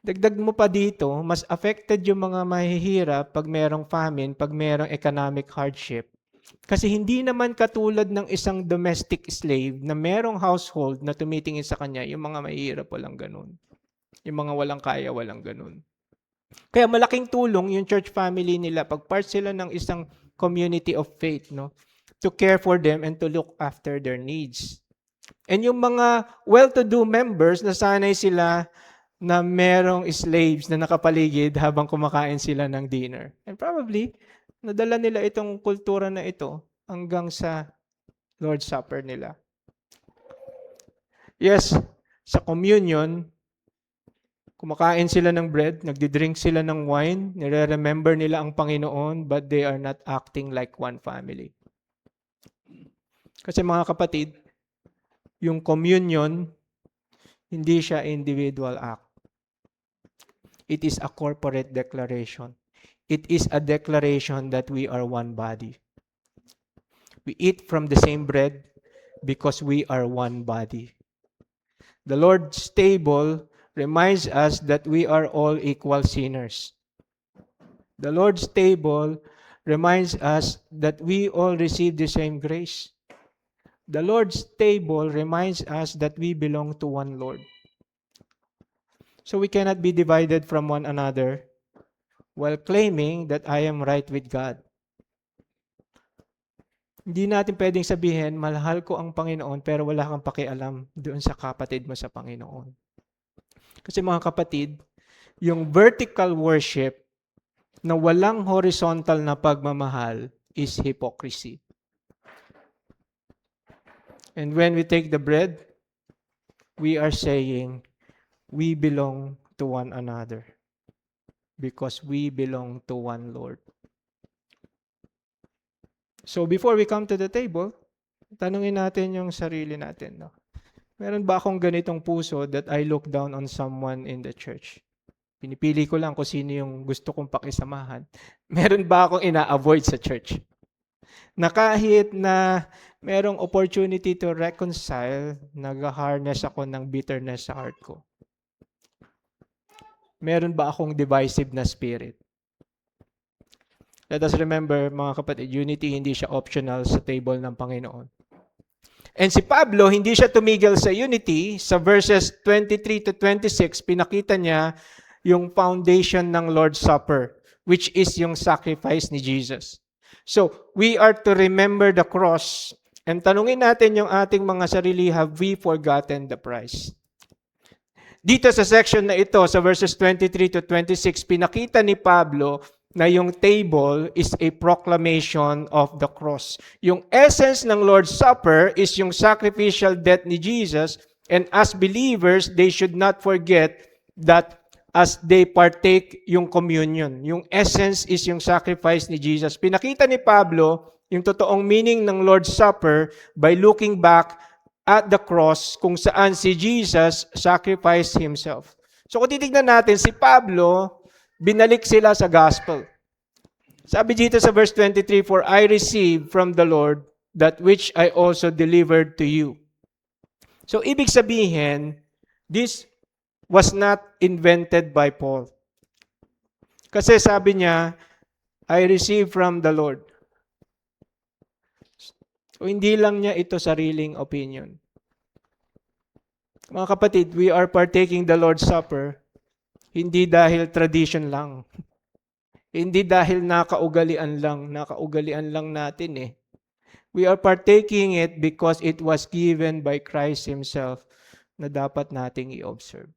Dagdag mo pa dito, mas affected yung mga mahihirap pag merong famine, pag merong economic hardship. Kasi hindi naman katulad ng isang domestic slave na merong household na tumitingin sa kanya, yung mga mahihirap walang ganun. Yung mga walang kaya, walang ganun. Kaya malaking tulong yung church family nila pag part sila ng isang community of faith, no? To care for them and to look after their needs. And yung mga well-to-do members, nasanay sila na merong slaves na nakapaligid habang kumakain sila ng dinner. And probably, nadala nila itong kultura na ito hanggang sa Lord's Supper nila. Yes, sa communion, kumakain sila ng bread, nagdi-drink sila ng wine, nire-remember nila ang Panginoon, but they are not acting like one family. Kasi mga kapatid, yung communion, hindi siya individual act. It is a corporate declaration. It is a declaration that we are one body. We eat from the same bread because we are one body. The Lord's table reminds us that we are all equal sinners. The Lord's table reminds us that we all receive the same grace. The Lord's table reminds us that we belong to one Lord. So we cannot be divided from one another while claiming that I am right with God. Hindi natin pwedeng sabihin, mahal ko ang Panginoon, pero wala kang pakialam doon sa kapatid mo sa Panginoon. Kasi mga kapatid, yung vertical worship na walang horizontal na pagmamahal is hypocrisy. And when we take the bread, we are saying, we belong to one another because we belong to one Lord. So before we come to the table, tanungin natin yung sarili natin. No? Meron ba akong ganitong puso that I look down on someone in the church? Pinipili ko lang kung sino yung gusto kong pakisamahan. Meron ba akong ina-avoid sa church? Na kahit na merong opportunity to reconcile, nag-harness ako ng bitterness sa heart ko. Meron ba akong divisive na spirit? Let us remember, mga kapatid, unity hindi siya optional sa table ng Panginoon. And si Pablo, hindi siya tumigil sa unity. Sa verses 23 to 26, pinakita niya yung foundation ng Lord's Supper, which is yung sacrifice ni Jesus. So, we are to remember the cross. And tanungin natin yung ating mga sarili, have we forgotten the price? Dito sa section na ito, sa verses 23 to 26, pinakita ni Pablo na yung table is a proclamation of the cross. Yung essence ng Lord's Supper is yung sacrificial death ni Jesus, and as believers, they should not forget that as they partake yung communion. Yung essence is yung sacrifice ni Jesus. Pinakita ni Pablo yung totoong meaning ng Lord's Supper by looking back at the cross kung saan si Jesus sacrificed himself. So kung titignan natin, si Pablo, binalik sila sa gospel. Sabi dito sa verse 23, "For I received from the Lord that which I also delivered to you." So ibig sabihin, this was not invented by Paul. Kasi sabi niya, I received from the Lord. So hindi lang niya ito sariling opinion. Mga kapatid, we are partaking the Lord's Supper hindi dahil tradition lang. Hindi dahil nakaugalian lang natin eh. We are partaking it because it was given by Christ Himself na dapat nating i-observe.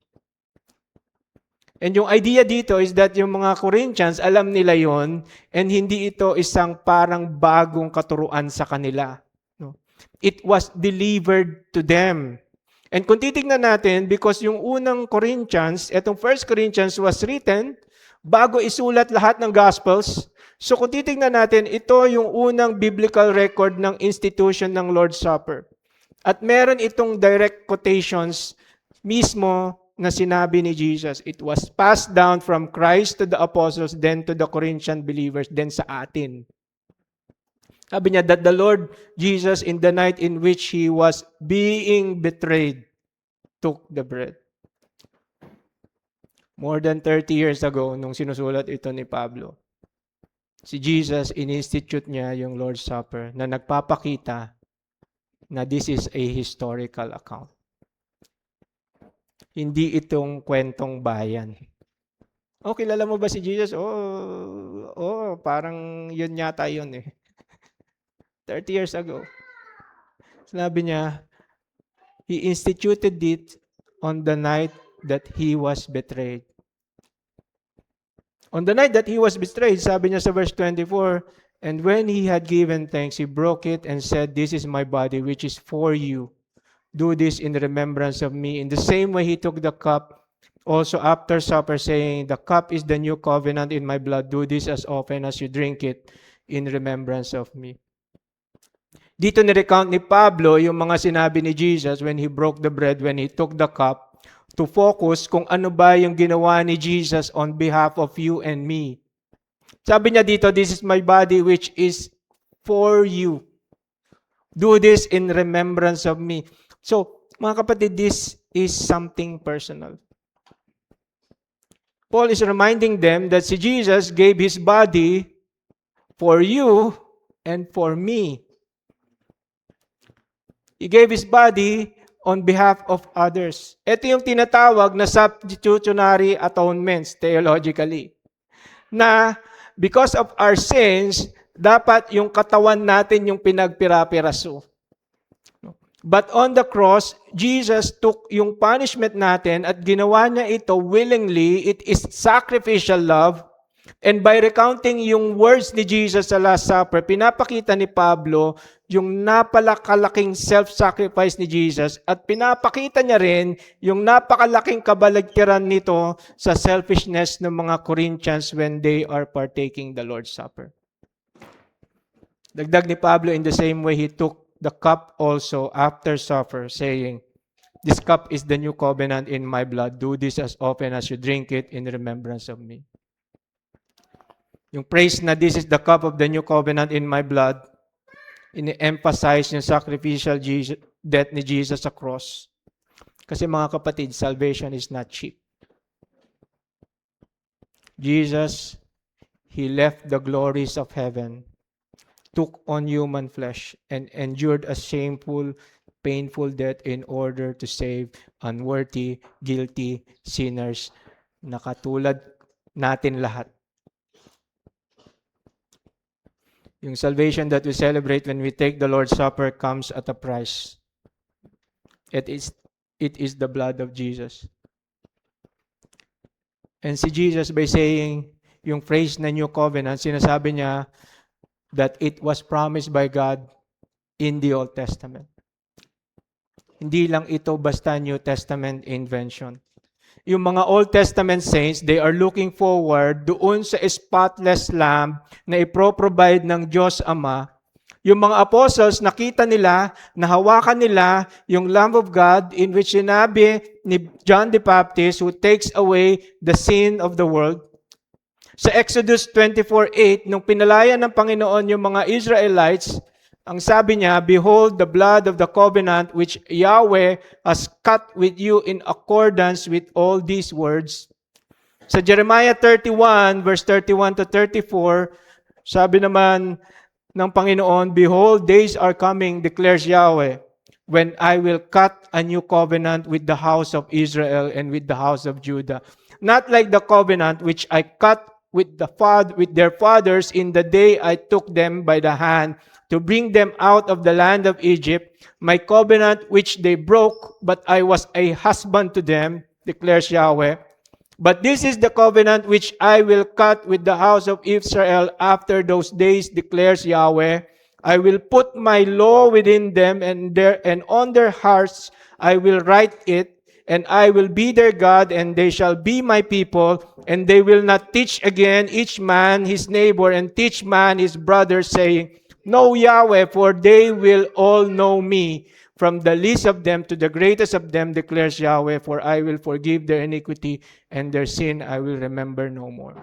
And yung idea dito is that yung mga Corinthians, alam nila yon, and hindi ito isang parang bagong katuruan sa kanila. No? It was delivered to them. And kung titignan natin, because yung unang Corinthians, etong 1 Corinthians was written bago isulat lahat ng Gospels. So kung titignan natin, ito yung unang biblical record ng institution ng Lord's Supper. At meron itong direct quotations mismo na sinabi ni Jesus. It was passed down from Christ to the apostles, then to the Corinthian believers, then sa atin. Sabi niya that the Lord Jesus, in the night in which He was being betrayed, took the bread. More than 30 years ago, nung sinusulat ito ni Pablo, si Jesus, in-institute niya yung Lord's Supper na nagpapakita na this is a historical account. Hindi itong kwentong bayan. Oh, kilala mo ba si Jesus? Oh, parang yun yata yun eh. 30 years ago. Sinabi niya, He instituted it on the night that He was betrayed. On the night that He was betrayed, sabi niya sa verse 24, "And when He had given thanks, He broke it and said, 'This is my body, which is for you. Do this in remembrance of me.' In the same way, He took the cup also after supper, saying, 'The cup is the new covenant in my blood. Do this as often as you drink it in remembrance of me.'" Dito ni-recount ni Pablo yung mga sinabi ni Jesus when He broke the bread, when He took the cup, to focus kung ano ba yung ginawa ni Jesus on behalf of you and me. Sabi niya dito, "This is my body which is for you. Do this in remembrance of me." So, mga kapatid, this is something personal. Paul is reminding them that si Jesus gave His body for you and for me. He gave His body on behalf of others. Ito yung tinatawag na substitutionary atonements theologically. Na because of our sins, dapat yung katawan natin yung pinagpira-piraso. But on the cross, Jesus took yung punishment natin at ginawa niya ito willingly. It is sacrificial love. And by recounting yung words ni Jesus sa Last Supper, pinapakita ni Pablo yung napakalaking self-sacrifice ni Jesus at pinapakita niya rin yung napakalaking kabaligtaran nito sa selfishness ng mga Corinthians when they are partaking the Lord's Supper. Dagdag ni Pablo, in the same way, he took the cup also after supper, saying, "This cup is the new covenant in my blood. Do this as often as you drink it in remembrance of me." Yung praise na this is the cup of the new covenant in my blood, ini-emphasize yung sacrificial death ni Jesus sa cross. Kasi mga kapatid, salvation is not cheap. Jesus, He left the glories of heaven, took on human flesh, and endured a shameful, painful death in order to save unworthy, guilty sinners na katulad natin lahat. Yung salvation that we celebrate when we take the Lord's Supper comes at a price. It is the blood of Jesus. And si Jesus, by saying yung phrase na New Covenant, sinasabi niya that it was promised by God in the Old Testament. Hindi lang ito basta New Testament invention. Yung mga Old Testament saints, they are looking forward doon sa spotless lamb na ipro-provide ng Diyos Ama. Yung mga apostles, nakita nila, nahawakan nila yung Lamb of God in which sinabi ni John the Baptist who takes away the sin of the world. Sa Exodus 24:8, nung pinalaya ng Panginoon yung mga Israelites, ang sabi niya, "Behold the blood of the covenant which Yahweh has cut with you in accordance with all these words." Sa Jeremiah 31, verse 31 to 34, sabi naman ng Panginoon, "Behold, days are coming, declares Yahweh, when I will cut a new covenant with the house of Israel and with the house of Judah. Not like the covenant which I cut with their fathers in the day I took them by the hand to bring them out of the land of Egypt, my covenant which they broke, but I was a husband to them, declares Yahweh. But this is the covenant which I will cut with the house of Israel after those days, declares Yahweh. I will put my law within them, and on their hearts I will write it, and I will be their God, and they shall be my people, and they will not teach again each man his neighbor, and teach man his brother, saying, Know Yahweh, for they will all know me, from the least of them to the greatest of them, declares Yahweh, for I will forgive their iniquity, and their sin I will remember no more."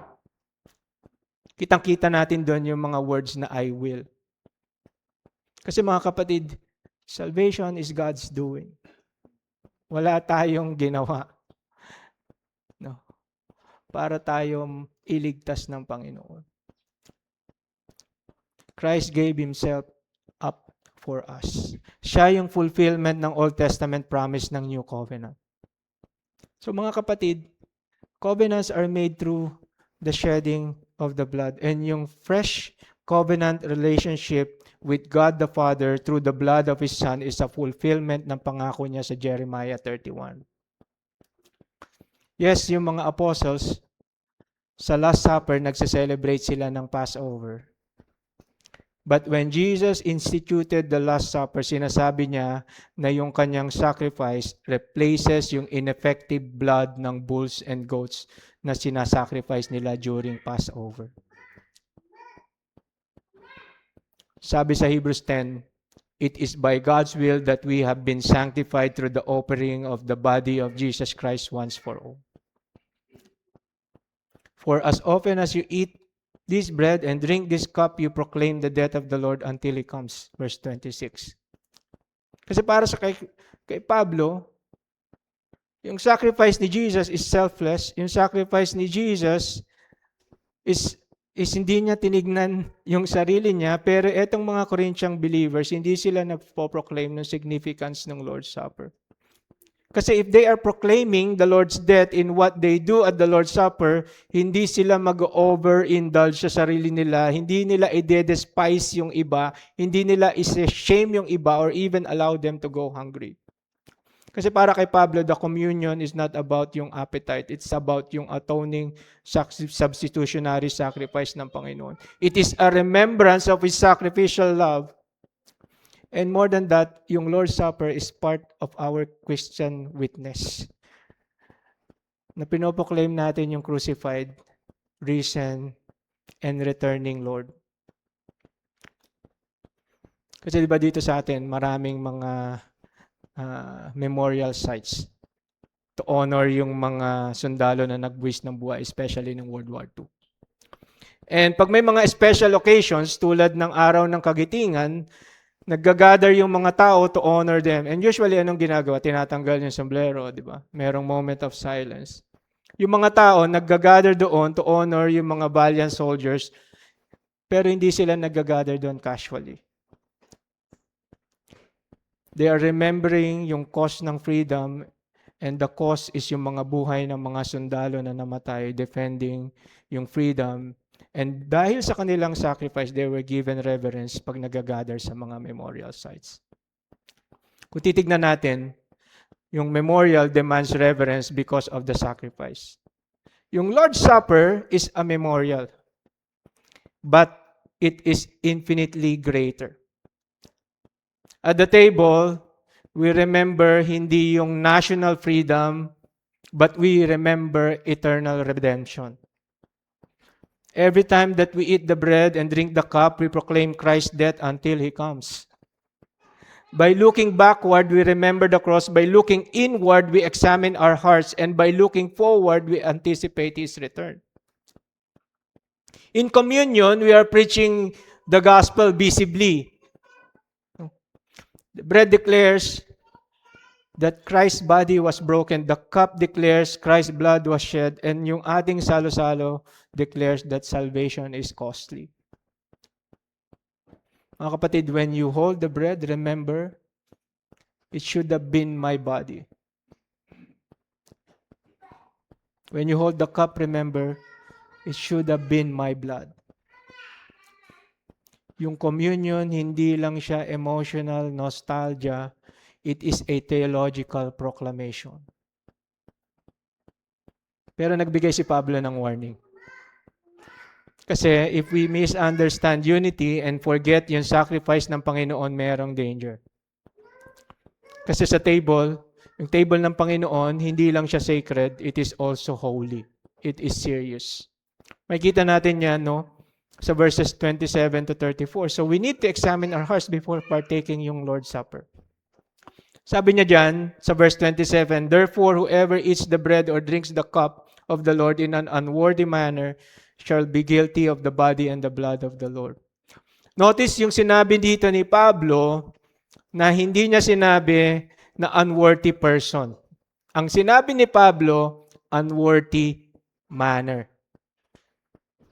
Kitang-kita natin doon yung mga words na I will. Kasi mga kapatid, salvation is God's doing. Wala tayong ginawa, no, para tayong iligtas ng Panginoon. Christ gave Himself up for us. Siya yung fulfillment ng Old Testament promise ng New Covenant. So mga kapatid, covenants are made through the shedding of the blood. And yung fresh covenant relationship with God the Father through the blood of His Son is a fulfillment ng pangako niya sa Jeremiah 31. Yes, yung mga apostles, sa Last Supper, nagse-celebrate sila ng Passover. But when Jesus instituted the Last Supper, sinasabi niya na yung kanyang sacrifice replaces yung ineffective blood ng bulls and goats na sinasacrifice nila during Passover. Sabi sa Hebrews 10, "It is by God's will that we have been sanctified through the offering of the body of Jesus Christ once for all. For as often as you eat this bread and drink this cup, you proclaim the death of the Lord until He comes." Verse 26. Kasi para sa kay Pablo, yung sacrifice ni Jesus is selfless. Yung sacrifice ni Jesus is is hindi niya tinignan yung sarili niya, pero etong mga Corinthian believers, hindi sila nagpo-proclaim ng significance ng Lord's Supper. Kasi if they are proclaiming the Lord's death in what they do at the Lord's Supper, hindi sila mag-over-indulge sa sarili nila, hindi nila i-despise yung iba, hindi nila i-shame yung iba or even allow them to go hungry. Kasi para kay Pablo, the communion is not about yung appetite. It's about yung atoning substitutionary sacrifice ng Panginoon. It is a remembrance of His sacrificial love. And more than that, yung Lord's Supper is part of our Christian witness. Na pinoproclaim natin yung crucified, risen, and returning Lord. Kasi diba dito sa atin, maraming mga memorial sites to honor yung mga sundalo na nagbuwis ng buhay, especially ng World War II. And pag may mga special occasions, tulad ng araw ng Kagitingan, naggagather yung mga tao to honor them. And usually, anong ginagawa? Tinatanggal yung sombrero, di ba? Merong moment of silence. Yung mga tao, naggagather doon to honor yung mga valiant soldiers, pero hindi sila naggagather doon casually. They are remembering yung cost ng freedom, and the cost is yung mga buhay ng mga sundalo na namatay defending yung freedom. And dahil sa kanilang sacrifice, they were given reverence pag nagagather sa mga memorial sites. Kung titignan natin, yung memorial demands reverence because of the sacrifice. Yung Lord's Supper is a memorial, but it is infinitely greater. At the table, we remember hindi yung national freedom, but we remember eternal redemption. Every time that we eat the bread and drink the cup, we proclaim Christ's death until He comes. By looking backward, we remember the cross. By looking inward, we examine our hearts. And by looking forward, we anticipate His return. In communion, we are preaching the gospel visibly. The bread declares that Christ's body was broken. The cup declares Christ's blood was shed. And yung ating salo-salo declares that salvation is costly. Mga kapatid, when you hold the bread, remember, it should have been my body. When you hold the cup, remember, it should have been my blood. Yung communion, hindi lang siya emotional nostalgia, it is a theological proclamation. Pero nagbigay si Pablo ng warning. Kasi if we misunderstand unity and forget yung sacrifice ng Panginoon, mayroong danger. Kasi sa table, yung table ng Panginoon, hindi lang siya sacred, it is also holy. It is serious. Makikita natin yan, no? Sa verses 27 to 34. So we need to examine our hearts before partaking yung Lord's Supper. Sabi niya dyan, sa verse 27, "Therefore, whoever eats the bread or drinks the cup of the Lord in an unworthy manner shall be guilty of the body and the blood of the Lord." Notice yung sinabi dito ni Pablo na hindi niya sinabi na unworthy person. Ang sinabi ni Pablo, unworthy manner.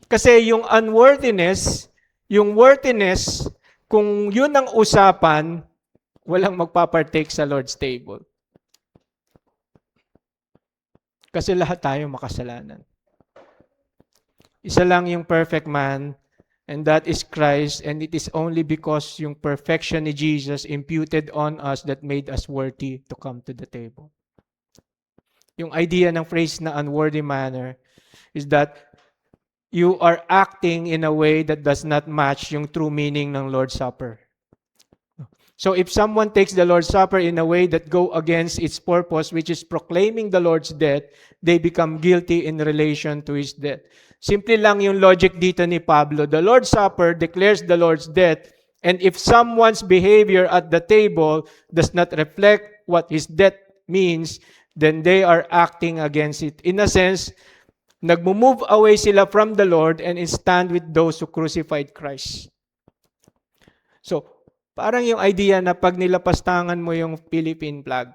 Kasi yung unworthiness, yung worthiness, kung yun ang usapan, walang magpapartake sa Lord's table. Kasi lahat tayo makasalanan. Isa lang yung perfect man, and that is Christ, and it is only because yung perfection ni Jesus imputed on us that made us worthy to come to the table. Yung idea ng phrase na unworthy manner is that you are acting in a way that does not match yung true meaning ng Lord's Supper. So if someone takes the Lord's Supper in a way that go against its purpose, which is proclaiming the Lord's death, they become guilty in relation to His death. Simple lang yung logic dito ni Pablo. The Lord's Supper declares the Lord's death, and if someone's behavior at the table does not reflect what His death means, then they are acting against it. In a sense, nagmo-move away sila from the Lord and stand with those who crucified Christ. So, parang yung idea na pag nilapastangan mo yung Philippine flag,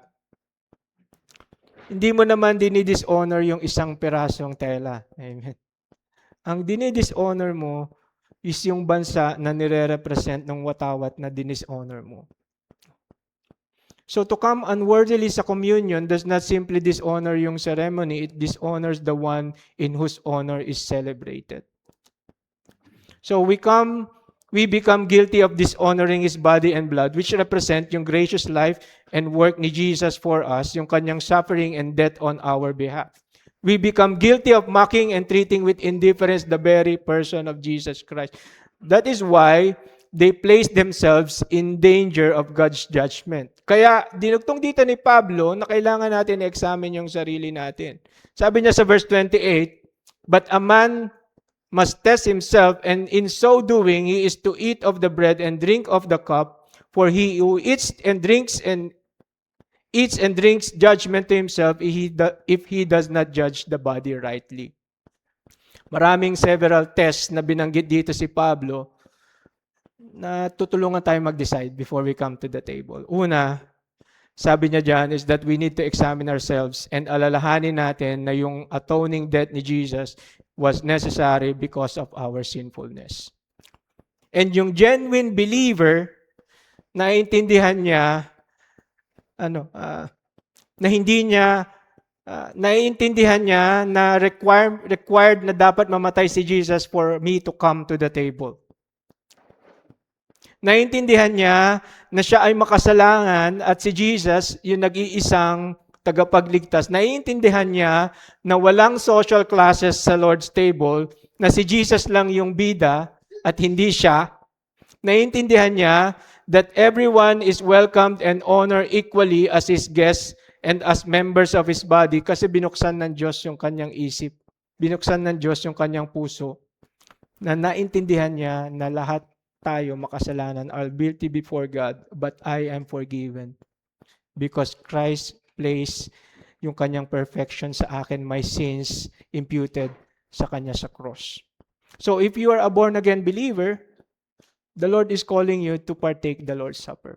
hindi mo naman dinidishonor yung isang pirasong tela. Amen. Ang dinidishonor mo is yung bansa na nire-represent ng watawat na dinishonor mo. So to come unworthily sa communion does not simply dishonor yung ceremony, it dishonors the one in whose honor is celebrated. So we become guilty of dishonoring His body and blood, which represent yung gracious life and work ni Jesus for us, yung kanyang suffering and death on our behalf. We become guilty of mocking and treating with indifference the very person of Jesus Christ. That is why they place themselves in danger of God's judgment. Kaya dinugtong dito ni Pablo na kailangan natin i-examine yung sarili natin. Sabi niya sa verse 28, "But a man must test himself, and in so doing he is to eat of the bread and drink of the cup, for he who eats and drinks judgment to himself if he does not judge the body rightly." Maraming several tests na binanggit dito si Pablo na tutulungan tayo mag-decide before we come to the table. Una, sabi niya dyan is that we need to examine ourselves and alalahanin natin na yung atoning death ni Jesus was necessary because of our sinfulness. And yung genuine believer, naiintindihan niya na hindi niya naiintindihan niya na required na dapat mamatay si Jesus for me to come to the table. Naiintindihan niya na siya ay makasalangan at si Jesus yung nag-iisang tagapagligtas. Naiintindihan niya na walang social classes sa Lord's table, na si Jesus lang yung bida at hindi siya. Naiintindihan niya that everyone is welcomed and honored equally as His guests and as members of His body kasi binuksan ng Diyos yung kanyang isip. Binuksan ng Diyos yung kanyang puso na naintindihan niya na lahat tayo makasalanan are guilty before God, but I am forgiven because Christ placed yung kanyang perfection sa akin, my sins imputed sa kanya sa cross. So if you are a born-again believer, the Lord is calling you to partake the Lord's Supper.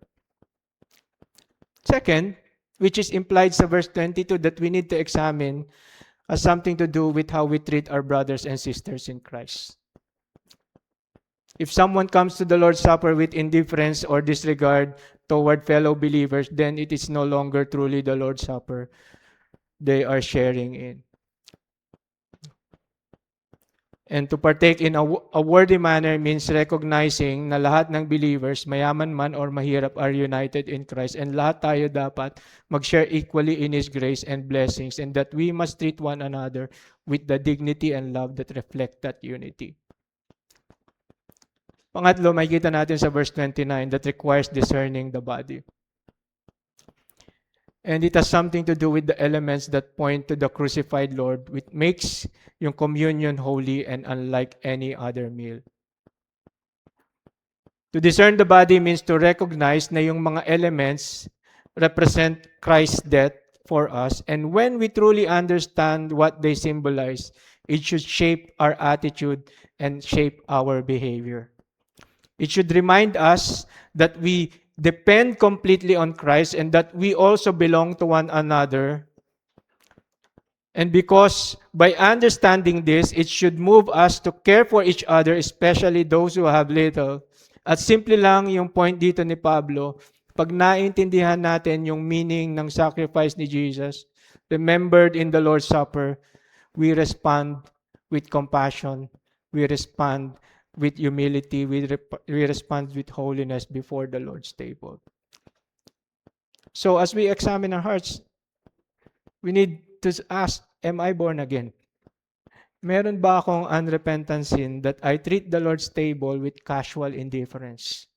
Second, which is implied sa verse 22 that we need to examine, has something to do with how we treat our brothers and sisters in Christ. If someone comes to the Lord's Supper with indifference or disregard toward fellow believers, then it is no longer truly the Lord's Supper they are sharing in. And to partake in a worthy manner means recognizing na lahat ng believers, mayaman man or mahirap, are united in Christ, and lahat tayo dapat mag-share equally in His grace and blessings, and that we must treat one another with the dignity and love that reflect that unity. Pangatlo, makikita natin sa verse 29 that requires discerning the body. And it has something to do with the elements that point to the crucified Lord, which makes yung communion holy and unlike any other meal. To discern the body means to recognize na yung mga elements represent Christ's death for us, and when we truly understand what they symbolize, it should shape our attitude and shape our behavior. It should remind us that we depend completely on Christ and that we also belong to one another. And because by understanding this, it should move us to care for each other, especially those who have little. At simple lang yung point dito ni Pablo, pag naintindihan natin yung meaning ng sacrifice ni Jesus, remembered in the Lord's Supper, we respond with compassion, we respond with humility, we respond with holiness before the Lord's table. So as we examine our hearts, we need to ask, am I born again? Meron ba akong unrepentant sin that I treat the Lord's table with casual indifference?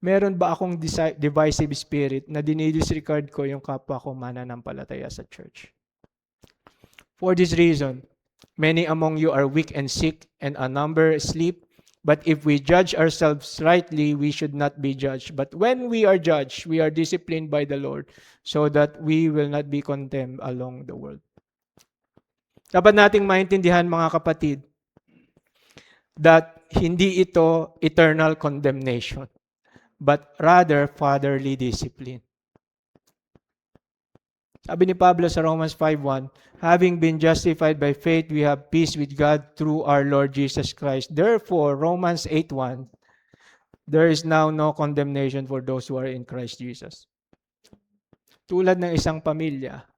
Meron ba akong divisive spirit na dinidisregard ko yung kapwa ko mananampalataya sa church? For this reason, many among you are weak and sick, and a number sleep. But if we judge ourselves rightly, we should not be judged. But when we are judged, we are disciplined by the Lord, so that we will not be condemned along the world. Dapat nating maintindihan, mga kapatid, that hindi ito eternal condemnation, but rather fatherly discipline. Sabi ni Pablo sa Romans 5:1, having been justified by faith, we have peace with God through our Lord Jesus Christ. Therefore, Romans 8:1, there is now no condemnation for those who are in Christ Jesus. Tulad ng isang pamilya,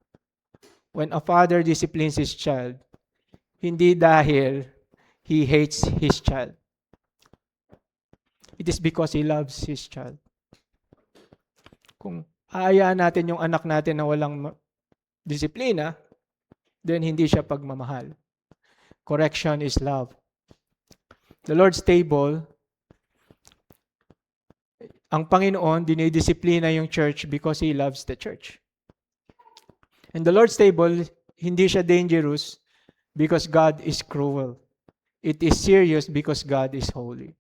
when a father disciplines his child, hindi dahil he hates his child. It is because he loves his child. Kung aayaan natin yung anak natin na walang disiplina, then hindi siya pagmamahal. Correction is love. The Lord's table, ang Panginoon, dinidisiplina yung church because He loves the church. And the Lord's table, hindi siya dangerous because God is cruel. It is serious because God is holy.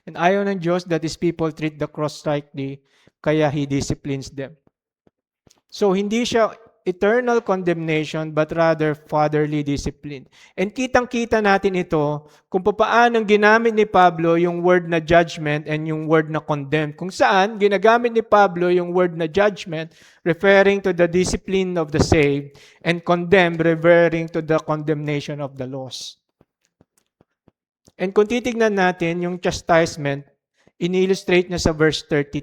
And ayaw ng Diyos that His people treat the cross rightly, kaya He disciplines them. So, hindi siya eternal condemnation, but rather fatherly discipline. And kitang-kita natin ito kung paano ginamit ni Pablo yung word na judgment and yung word na condemn. Kung saan, ginagamit ni Pablo yung word na judgment referring to the discipline of the saved and condemn referring to the condemnation of the lost. And kung titignan natin yung chastisement, in-illustrate niya sa verse 30.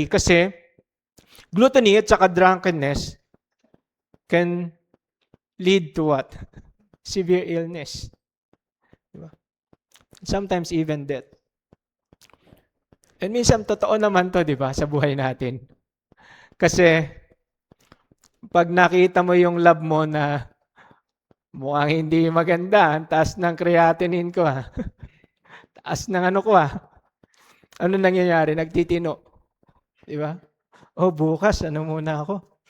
Kasi, gluttony at saka drunkenness can lead to what? Severe illness. Diba? Sometimes even death. And minsan, totoo naman to, di ba, sa buhay natin. Kasi, pag nakita mo yung lab mo na mukhang hindi maganda, ang taas ng creatinine ko, taas ng ano ko, ano nangyayari? Nagtitino. Di ba? Oh, bukas, ano muna ako?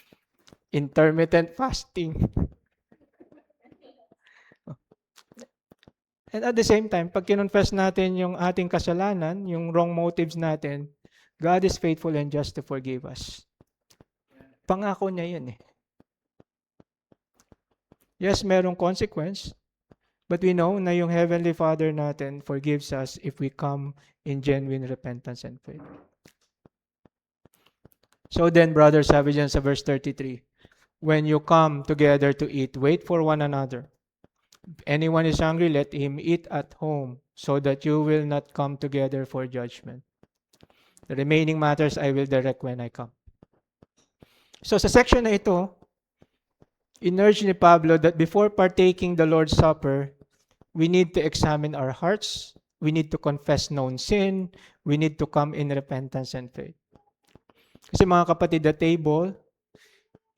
Intermittent fasting. And at the same time, pag kinonfess natin yung ating kasalanan, yung wrong motives natin, God is faithful and just to forgive us. Pangako niya yun eh. Yes, merong consequence, but we know na yung Heavenly Father natin forgives us if we come in genuine repentance and faith. So then, brothers, sabi dyan sa verse 33, when you come together to eat, wait for one another. If anyone is hungry, let him eat at home, so that you will not come together for judgment. The remaining matters I will direct when I come. So sa section na ito, in-urge ni Pablo that before partaking the Lord's Supper, we need to examine our hearts, we need to confess known sin, we need to come in repentance and faith. Kasi mga kapatid, the table,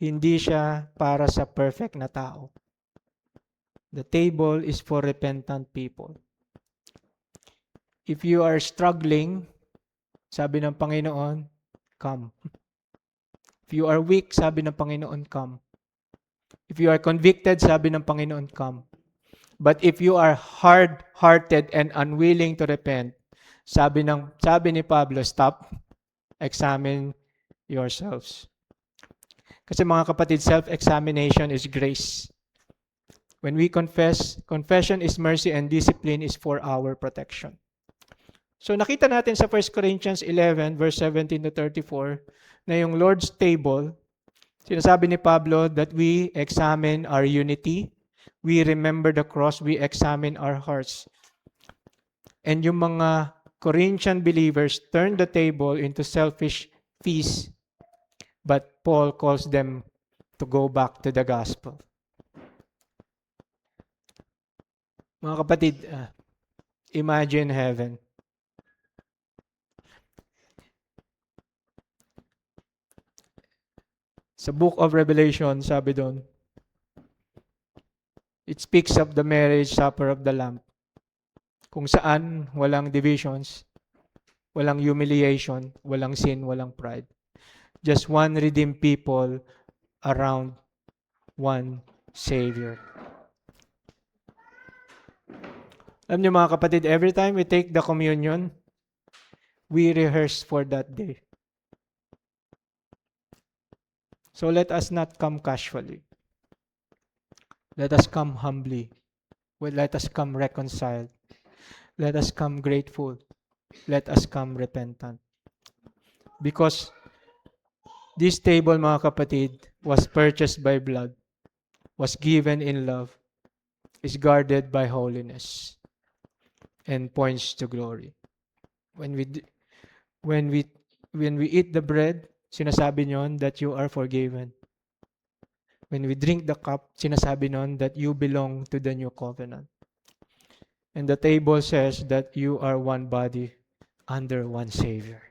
hindi siya para sa perfect na tao. The table is for repentant people. If you are struggling, sabi ng Panginoon, come. If you are weak, sabi ng Panginoon, come. If you are convicted, sabi ng Panginoon, come. But if you are hard-hearted and unwilling to repent, sabi ni Pablo, stop, examine yourselves. Kasi mga kapatid, self-examination is grace. When we confess, confession is mercy and discipline is for our protection. So nakita natin sa 1 Corinthians 11, verse 17 to 34, na yung Lord's table, sinasabi ni Pablo that we examine our unity, we remember the cross, we examine our hearts. And yung mga Corinthian believers turned the table into selfish feast, but Paul calls them to go back to the gospel. Mga kapatid, imagine heaven. Sa book of Revelation, sabi doon, it speaks of the marriage supper of the Lamb. Kung saan walang divisions, walang humiliation, walang sin, walang pride. Just one redeemed people around one Savior. Alam niyo mga kapatid, every time we take the communion, we rehearse for that day. So let us not come casually. Let us come humbly. Let us come reconciled. Let us come grateful. Let us come repentant. Because This table, mga kapatid, was purchased by blood, was given in love, is guarded by holiness, and points to glory. When we eat the bread, sinasabi nyon that you are forgiven. When we drink the cup, sinasabi nun that you belong to the new covenant. And the table says that you are one body under one Savior.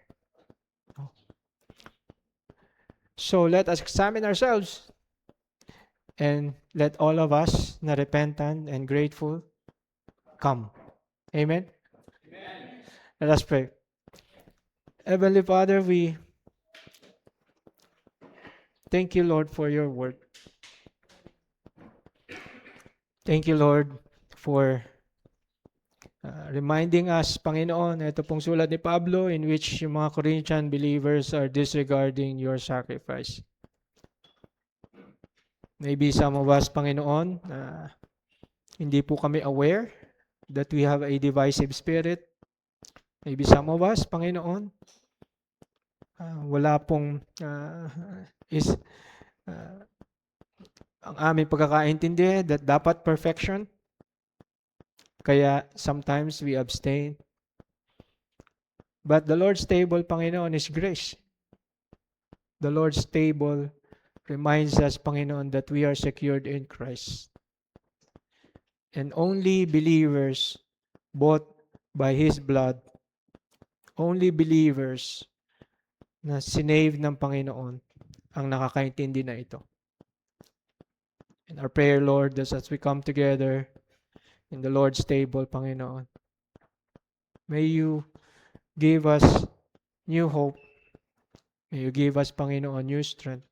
So let us examine ourselves, and let all of us na repentant and grateful come. Amen? Let us pray. Heavenly Father, we thank you, Lord, for your word. Thank you, Lord, for reminding us, Panginoon, ito pong sulat ni Pablo in which yung mga Corinthian believers are disregarding your sacrifice. Maybe some of us, Panginoon, hindi po kami aware that we have a divisive spirit. Maybe some of us, Panginoon, wala pong ang aming pagkakaintindi that dapat perfection. Kaya sometimes we abstain. But the Lord's table, Panginoon, is grace. The Lord's table reminds us, Panginoon, that we are secured in Christ. And only believers bought by His blood, only believers na sinave ng Panginoon ang nakakaintindi na ito. And our prayer, Lord, is as we come together in the Lord's table, Panginoon, may you give us new hope. May you give us, Panginoon, new strength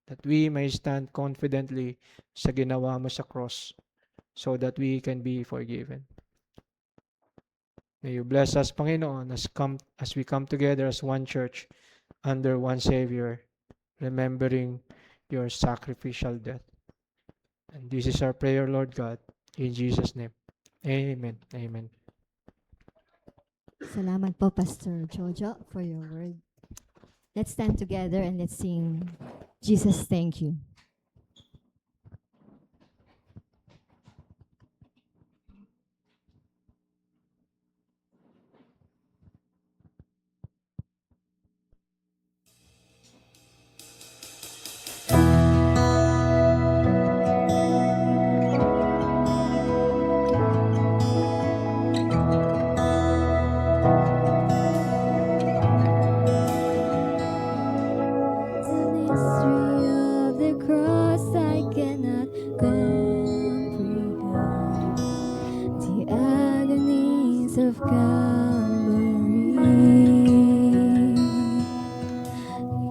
that we may stand confidently sa ginawa mo sa cross so that we can be forgiven. May you bless us, Panginoon, as we come together as one church under one Savior, remembering your sacrificial death. And this is our prayer, Lord God, in Jesus' name. Amen. Amen. Salamat po, Pastor Jojo, for your word. Let's stand together and let's sing, Jesus, Thank You.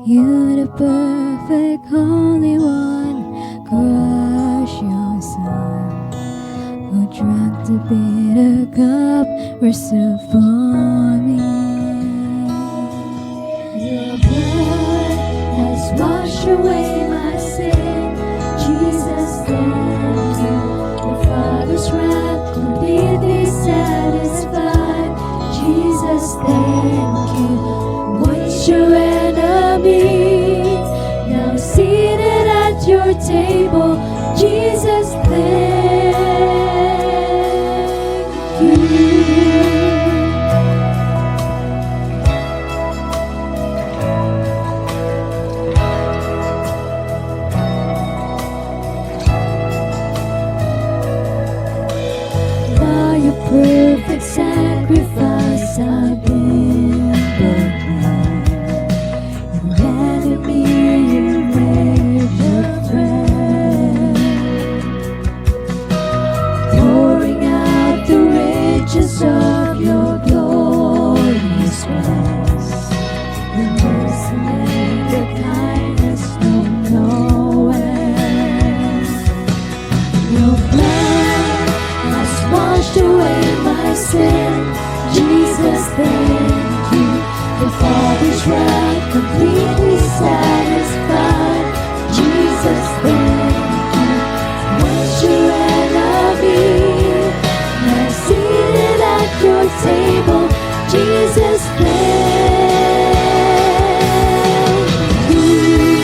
You, the perfect Holy One, crush your Son, who drank the bitter cup reserved for me. Your blood has washed away my sin. Jesus, thank you. The Father's wrath completely satisfied. Jesus, thank you. Once your enemy, now seated at your table. Jesus, thank you. By your perfect sacrifice, I've been born. You handed me your wage of friend, pouring out the riches of your glorious grace. Your mercy and your kindness know no end. Your blood has washed away my sin. Jesus, thank you. The Father's wrath completely satisfied. Jesus, thank you. Once your enemy, now seated at your table. Jesus, thank you.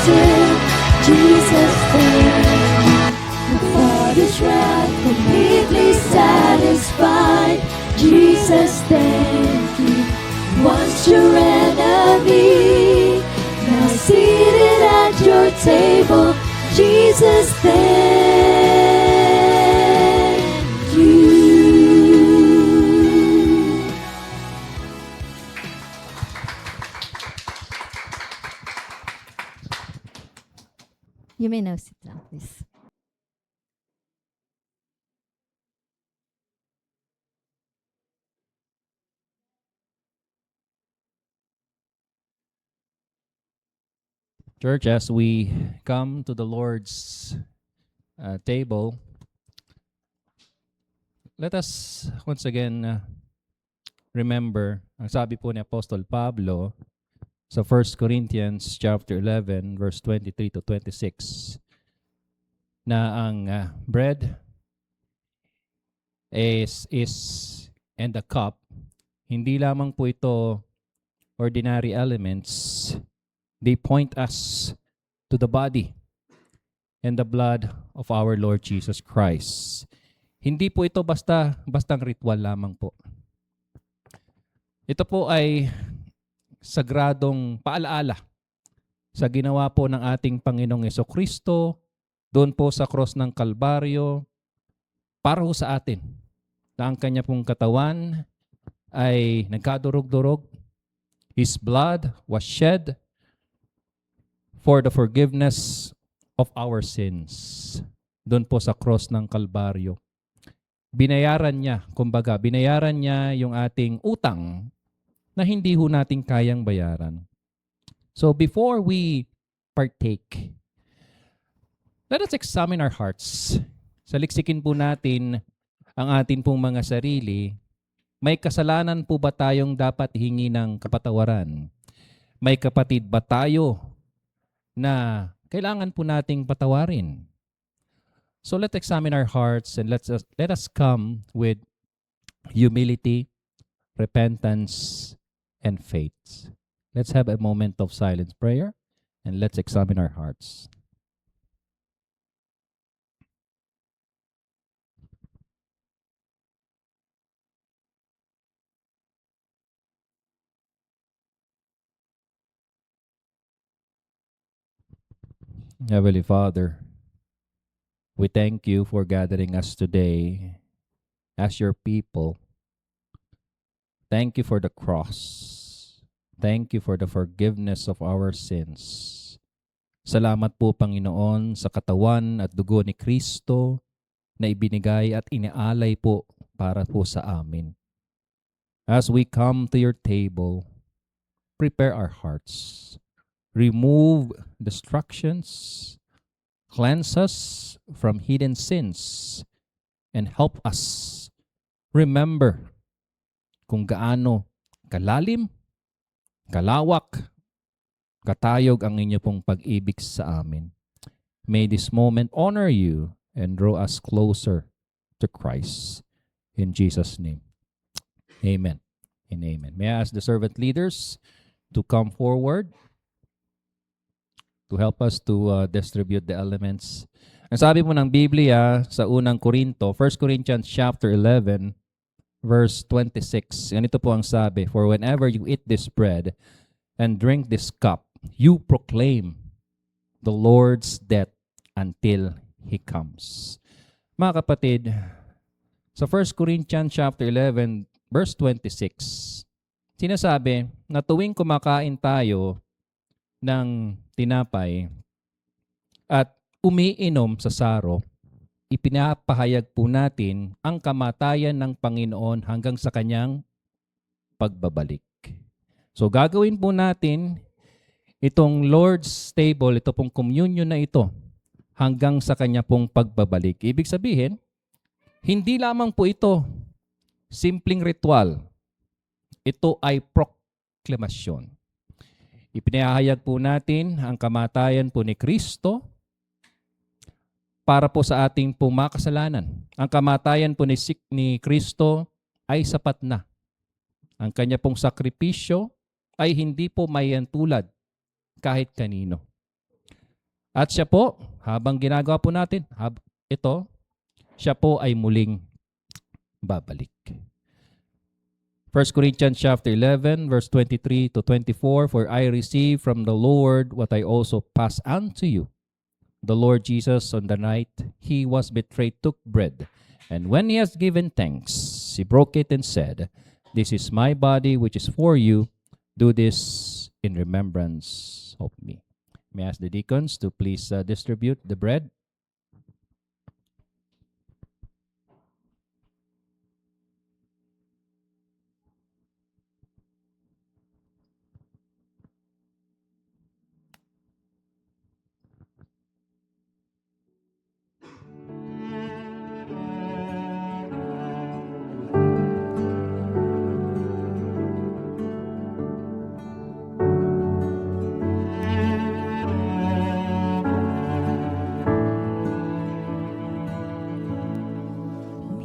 sin. Jesus, thank you. The Father's wrath completely satisfied. Jesus, thank you. Once your enemy, now seated at your table. Jesus, thank you. You may now sit down, please. Church, as we come to the Lord's table, let us once again remember, ang sabi po ni Apostol Pablo sa 1 Corinthians chapter 11, verse 23 to 26, na ang bread is and the cup, hindi lamang po ito ordinary elements. They point us to the body and the blood of our Lord Jesus Christ. Hindi po ito bastang ritual lamang po. Ito po ay sagradong paalaala sa ginawa po ng ating Panginoong Jesucristo doon po sa cross ng Kalbaryo para po sa atin, na ang kanya pong katawan ay nagkadurog-durog. His blood was shed for the forgiveness of our sins. Doon po sa cross ng Kalbaryo. Binayaran niya yung ating utang na hindi ho natin kayang bayaran. So before we partake, let us examine our hearts. Saliksikin po natin ang atin pong mga sarili. May kasalanan po ba tayong dapat hingi ng kapatawaran? May kapatid ba tayo na kailangan po nating patawarin? So let's examine our hearts and let us come with humility, repentance, and faith. Let's have a moment of silent prayer and let's examine our hearts. Heavenly Father, we thank you for gathering us today as your people. Thank you for the cross. Thank you for the forgiveness of our sins. Salamat po, Panginoon, sa katawan at dugo ni Kristo na ibinigay at inialay po para po sa amin. As we come to your table, prepare our hearts. Remove distractions, cleanse us from hidden sins, and help us remember kung gaano kalalim, kalawak, katayog ang inyo pong pag-ibig sa amin. May this moment honor you and draw us closer to Christ. In Jesus' name, amen and amen. May I ask the servant leaders to come forward to help us to distribute the elements. Ang sabi mo ng Biblia sa unang Korinto, 1 Corinthians chapter 11, verse 26. Ganito po ang sabi, for whenever you eat this bread and drink this cup, you proclaim the Lord's death until He comes. Mga kapatid, sa 1 Corinthians chapter 11, verse 26, sinasabi na tuwing kumakain tayo ng tinapay at umiinom sa saro, ipinapahayag po natin ang kamatayan ng Panginoon hanggang sa kanyang pagbabalik. So gagawin po natin itong Lord's table, ito pong communion na ito, hanggang sa kanya pong pagbabalik. Ibig sabihin, hindi lamang po ito simpleng ritual. Ito ay proklamasyon. Ipinahayag po natin ang kamatayan po ni Kristo para po sa ating pong makasalanan. Ang kamatayan po ni Kristo ay sapat na. Ang kanya pong sakripisyo ay hindi po mayantulad kahit kanino. At siya po, habang ginagawa po natin, ito, siya po ay muling babalik. 1 Corinthians chapter 11, verse 23 to 24, For I received from the Lord what I also pass on to you. The Lord Jesus, on the night he was betrayed, took bread, and when he has given thanks, he broke it and said, This is my body which is for you. Do this in remembrance of me. May I ask the deacons to please distribute the bread.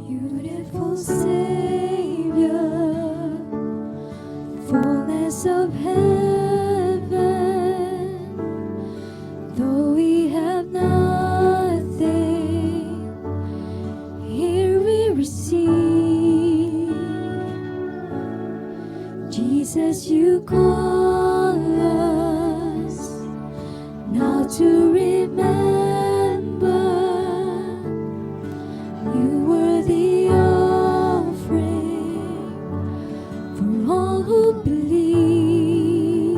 Beautiful Savior, fullness of heaven, though we have nothing, here we receive. Jesus, you call us now to remember. You were the offering for all who believe.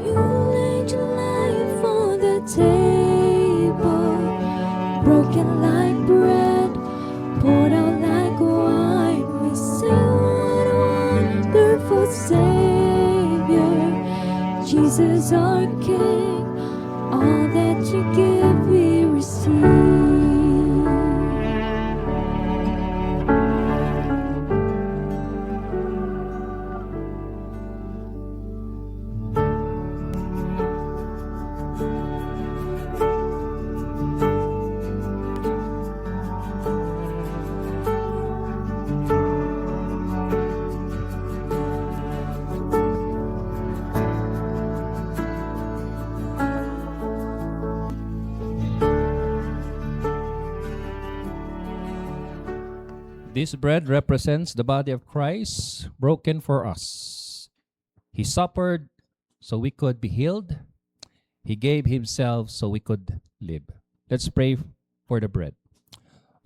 You laid your life on the table, broken like bread, poured out like wine. We sing, what a wonderful Savior, Jesus our King. All that you give, we receive. This bread represents the body of Christ broken for us. He suffered so we could be healed. He gave himself so we could live. Let's pray for the bread.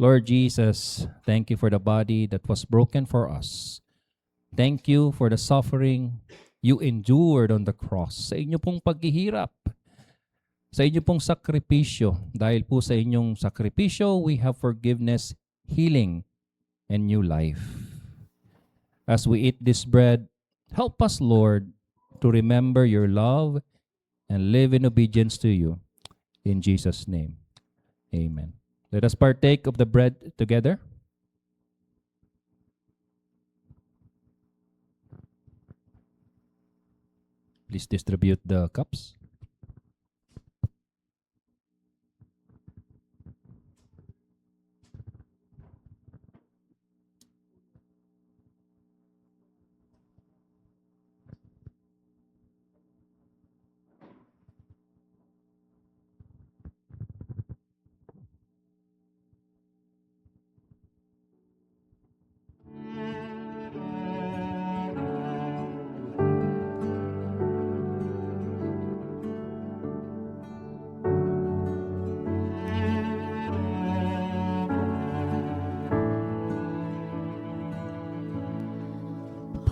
Lord Jesus, thank you for the body that was broken for us. Thank you for the suffering you endured on the cross. Sa inyo pong paghihirap, sa inyo pong sakripisyo. Dahil po sa inyong sakripisyo, we have forgiveness, healing, and new life. As we eat this bread, help us, Lord, to remember your love and live in obedience to you. In Jesus' name, amen. Let us partake of the bread together. Please distribute the cups.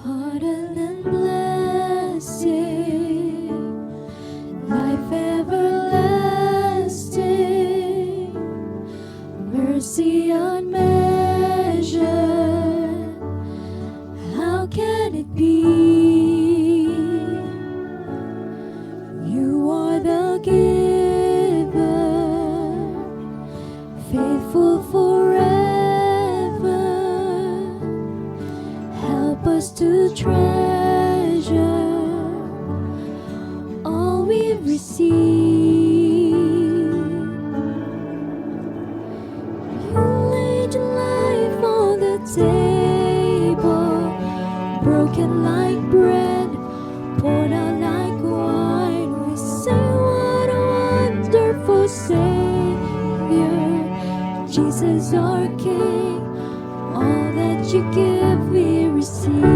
Pardon and blessing, life everlasting, mercy unmeasured. How can it be? You are the giver, faithful forever. Help us to treasure all we've received. You laid your life on the table, broken like bread, poured out like wine. Jesus our King, all that you give we receive.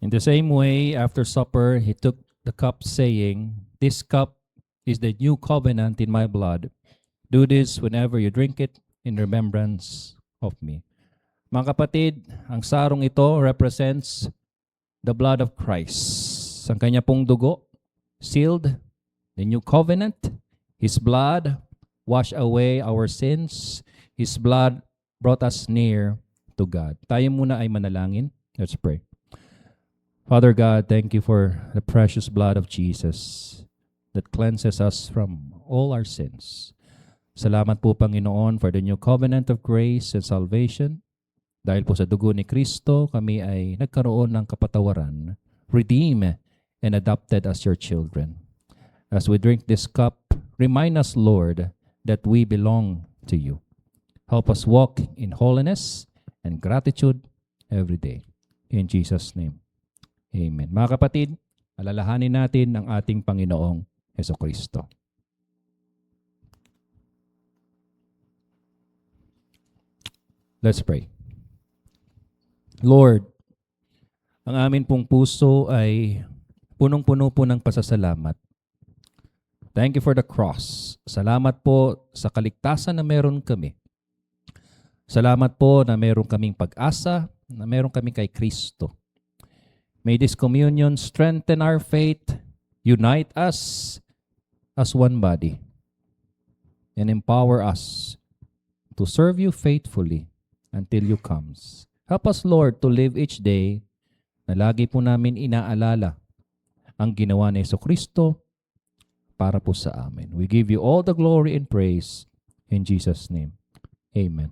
In the same way, after supper, he took the cup, saying, "This cup is the new covenant in my blood. Do this whenever you drink it in remembrance of me." Mga kapatid, ang sarong ito represents the blood of Christ. Ang kanya pong dugo, sealed the new covenant. His blood washed away our sins. His blood brought us near to God. Tayo muna ay manalangin. Let's pray. Father God, thank you for the precious blood of Jesus that cleanses us from all our sins. Salamat po, Panginoon, for the new covenant of grace and salvation. Dahil po sa dugo ni Kristo, kami ay nagkaroon ng kapatawaran, redeemed and adopted as your children. As we drink this cup, remind us, Lord, that we belong to you. Help us walk in holiness and gratitude every day. In Jesus' name. Amen. Mga kapatid, alalahanin natin ang ating Panginoong Hesukristo. Let's pray. Lord, ang amin pong puso ay punong-puno po ng pasasalamat. Thank you for the cross. Salamat po sa kaligtasan na meron kami. Salamat po na meron kaming pag-asa, na meron kami kay Kristo. May this communion strengthen our faith, unite us as one body, and empower us to serve you faithfully until you comes. Help us, Lord, to live each day na lagi po namin inaalala ang ginawa ni Jesucristo para po sa amin. We give you all the glory and praise in Jesus' name. Amen.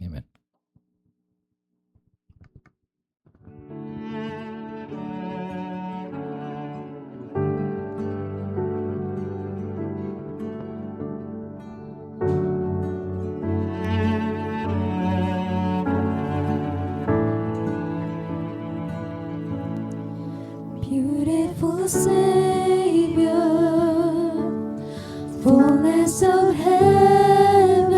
Amen. Beautiful Savior, fullness of heaven,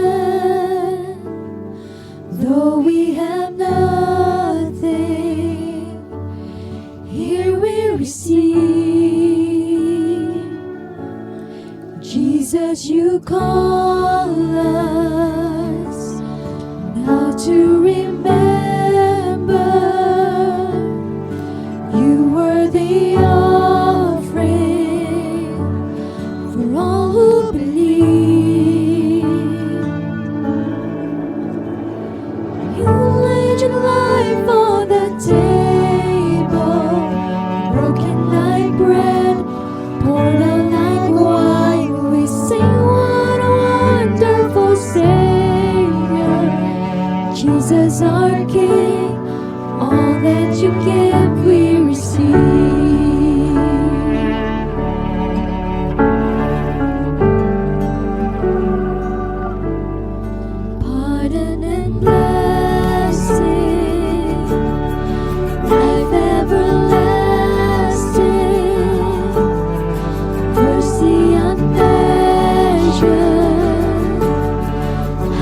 though we have nothing, here we receive. Jesus, you call us now to remember. You were the offering for all who believe. You laid your life on the table, broken like bread, poured out like wine. We sing, what a wonderful Savior, Jesus our King. All that you give, we receive. Pardon and blessing, life everlasting, mercy unmeasured.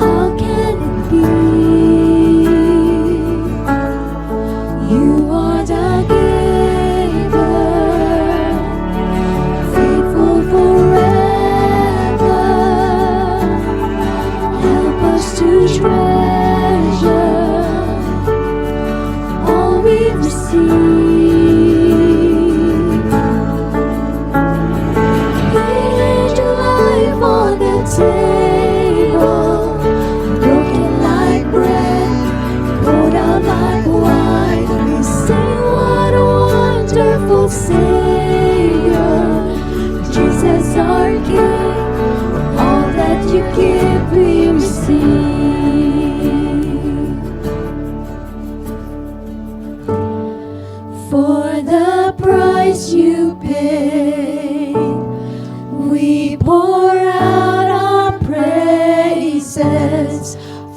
How can it be? You are the giver. Savior, Jesus our King. All that you give, we receive. For the price you paid, we pour out our praises.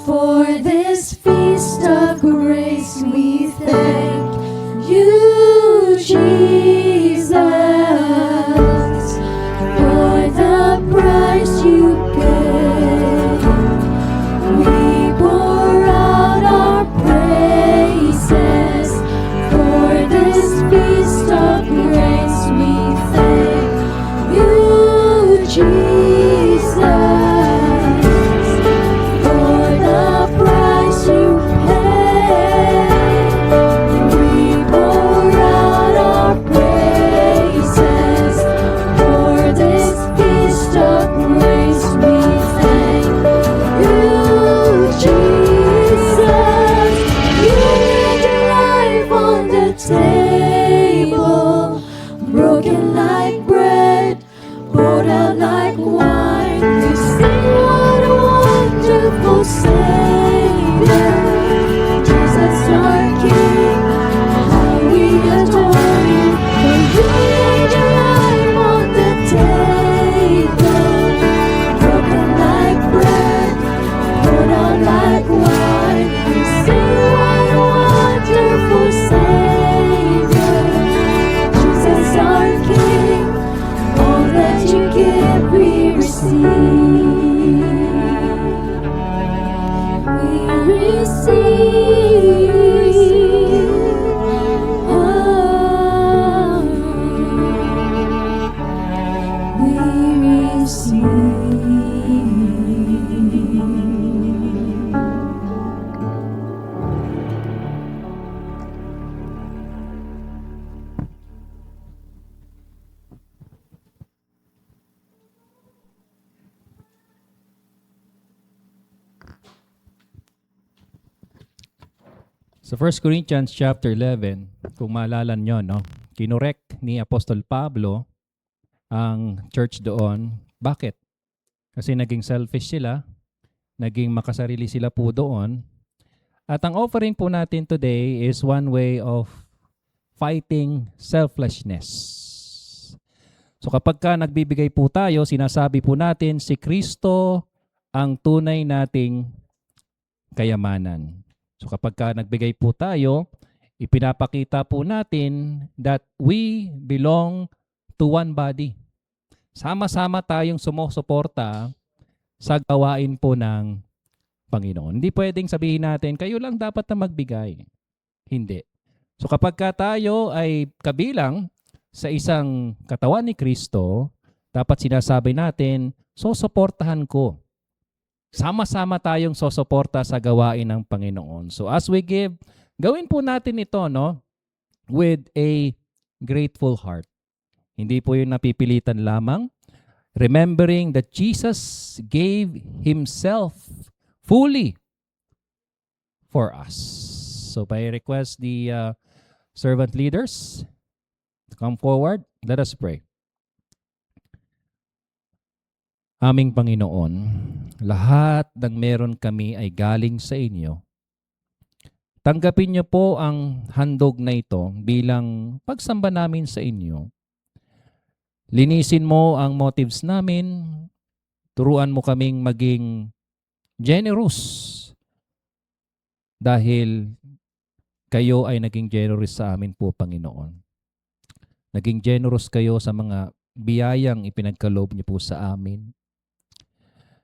For this feast of grace, we thank you, Jesus. For the price you paid, we pour out our praises. For this feast of grace, we thank you, Jesus. For the price you paid, we pour out our praises. For this feast of grace, we thank you, Jesus. You laid your life on the table, broken like bread, poured out like wine. We sing, what a wonderful Savior, Jesus our King. How we adore you, for you laid your life on the table, broken like bread, poured out like wine. We sing, what a wonderful Savior, Jesus our King. All that you give, we receive. We receive. Oh, we receive. Sa 1 Corinthians chapter 11, kung maalala nyo, no, kinorek ni Apostol Pablo ang church doon. Bakit? Kasi naging selfish sila, naging makasarili sila po doon. At ang offering po natin today is one way of fighting selflessness. So kapag ka nagbibigay po tayo, sinasabi po natin si Kristo ang tunay nating kayamanan. So kapag ka nagbigay po tayo, ipinapakita po natin that we belong to one body. Sama-sama tayong sumusuporta sa gawain po ng Panginoon. Hindi pwedeng sabihin natin, kayo lang dapat na magbigay. Hindi. So kapag ka tayo ay kabilang sa isang katawan ni Kristo, dapat sinasabi natin, susuportahan ko. Sama-sama tayong susuporta sa gawain ng Panginoon. So as we give, gawin po natin ito, no, with a grateful heart. Hindi po yung napipilitan lamang. Remembering that Jesus gave Himself fully for us. So I request the servant leaders to come forward. Let us pray. Aming Panginoon, lahat ng meron kami ay galing sa inyo. Tanggapin niyo po ang handog na ito bilang pagsamba namin sa inyo. Linisin mo ang motives namin. Turuan mo kaming maging generous dahil kayo ay naging generous sa amin po, Panginoon. Naging generous kayo sa mga biyayang ipinagkaloob niyo po sa amin.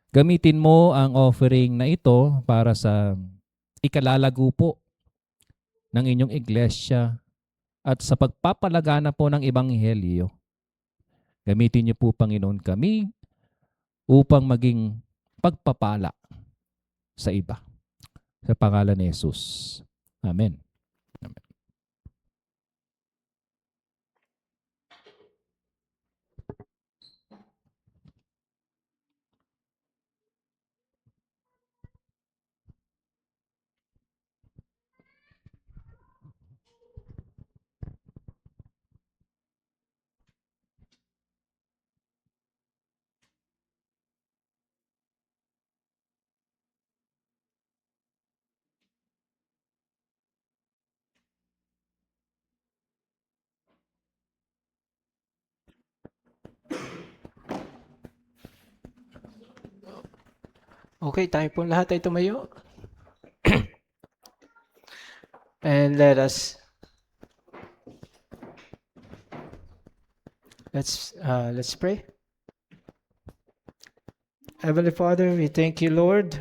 Gamitin mo ang offering na ito para sa ikalalago po ng inyong iglesia at sa pagpapalagana po ng Ebanghelyo. Gamitin niyo po, Panginoon, kami upang maging pagpapala sa iba. Sa pangalan ni Jesus. Amen. Amen. Okay, tayo po lahat ay tumayo. And let's pray. Heavenly Father, we thank you, Lord,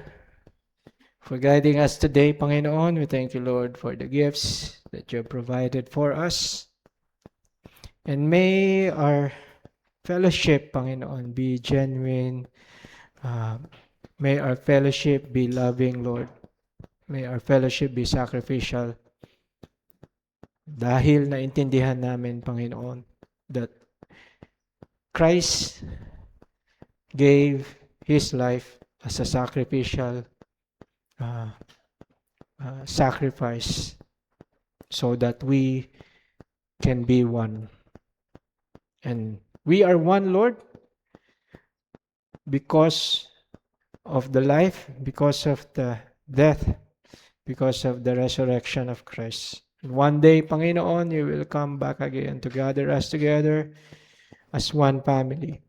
for guiding us today, Panginoon. We thank you, Lord, for the gifts that you have provided for us. And may our fellowship, Panginoon, be genuine. May our fellowship be loving, Lord. May our fellowship be sacrificial. Dahil naintindihan namin, Panginoon, that Christ gave His life as a sacrificial sacrifice so that we can be one. And we are one, Lord, because of the life, because of the death, because of the resurrection of Christ. And one day, Panginoon, you will come back again to gather us together as one family.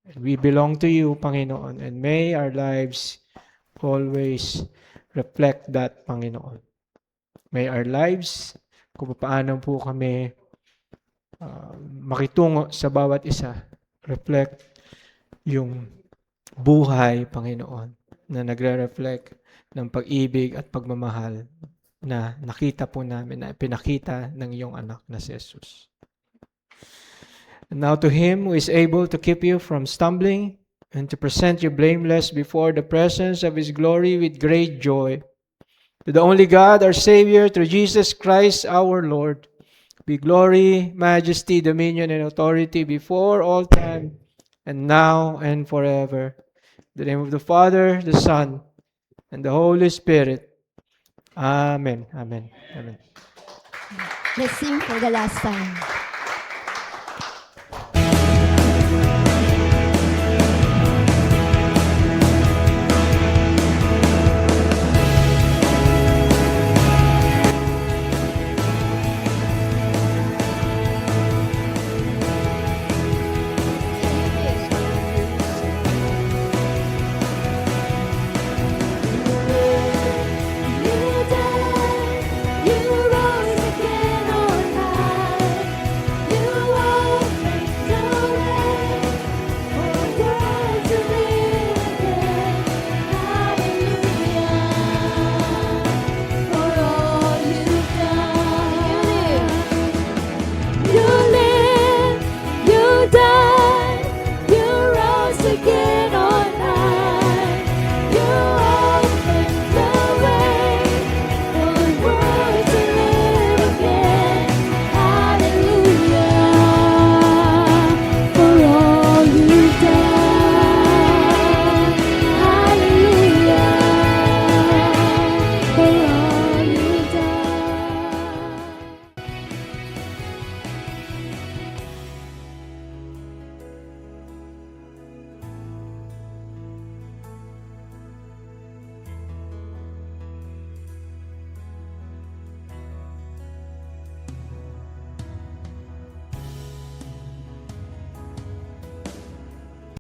And we belong to you, Panginoon, and may our lives always reflect that, Panginoon. May our lives, kung paano po kami makitungo sa bawat isa, reflect yung buhay, Panginoon, na nagre-reflect ng pag-ibig at pagmamahal na nakita po namin, na pinakita ng iyong anak na si Jesus. And now to Him who is able to keep you from stumbling and to present you blameless before the presence of His glory with great joy, to the only God, our Savior, through Jesus Christ our Lord, be glory, majesty, dominion, and authority before all time, and now and forever. In the name of the Father, the Son, and the Holy Spirit. Amen. Amen. Amen. Let's sing for the last time.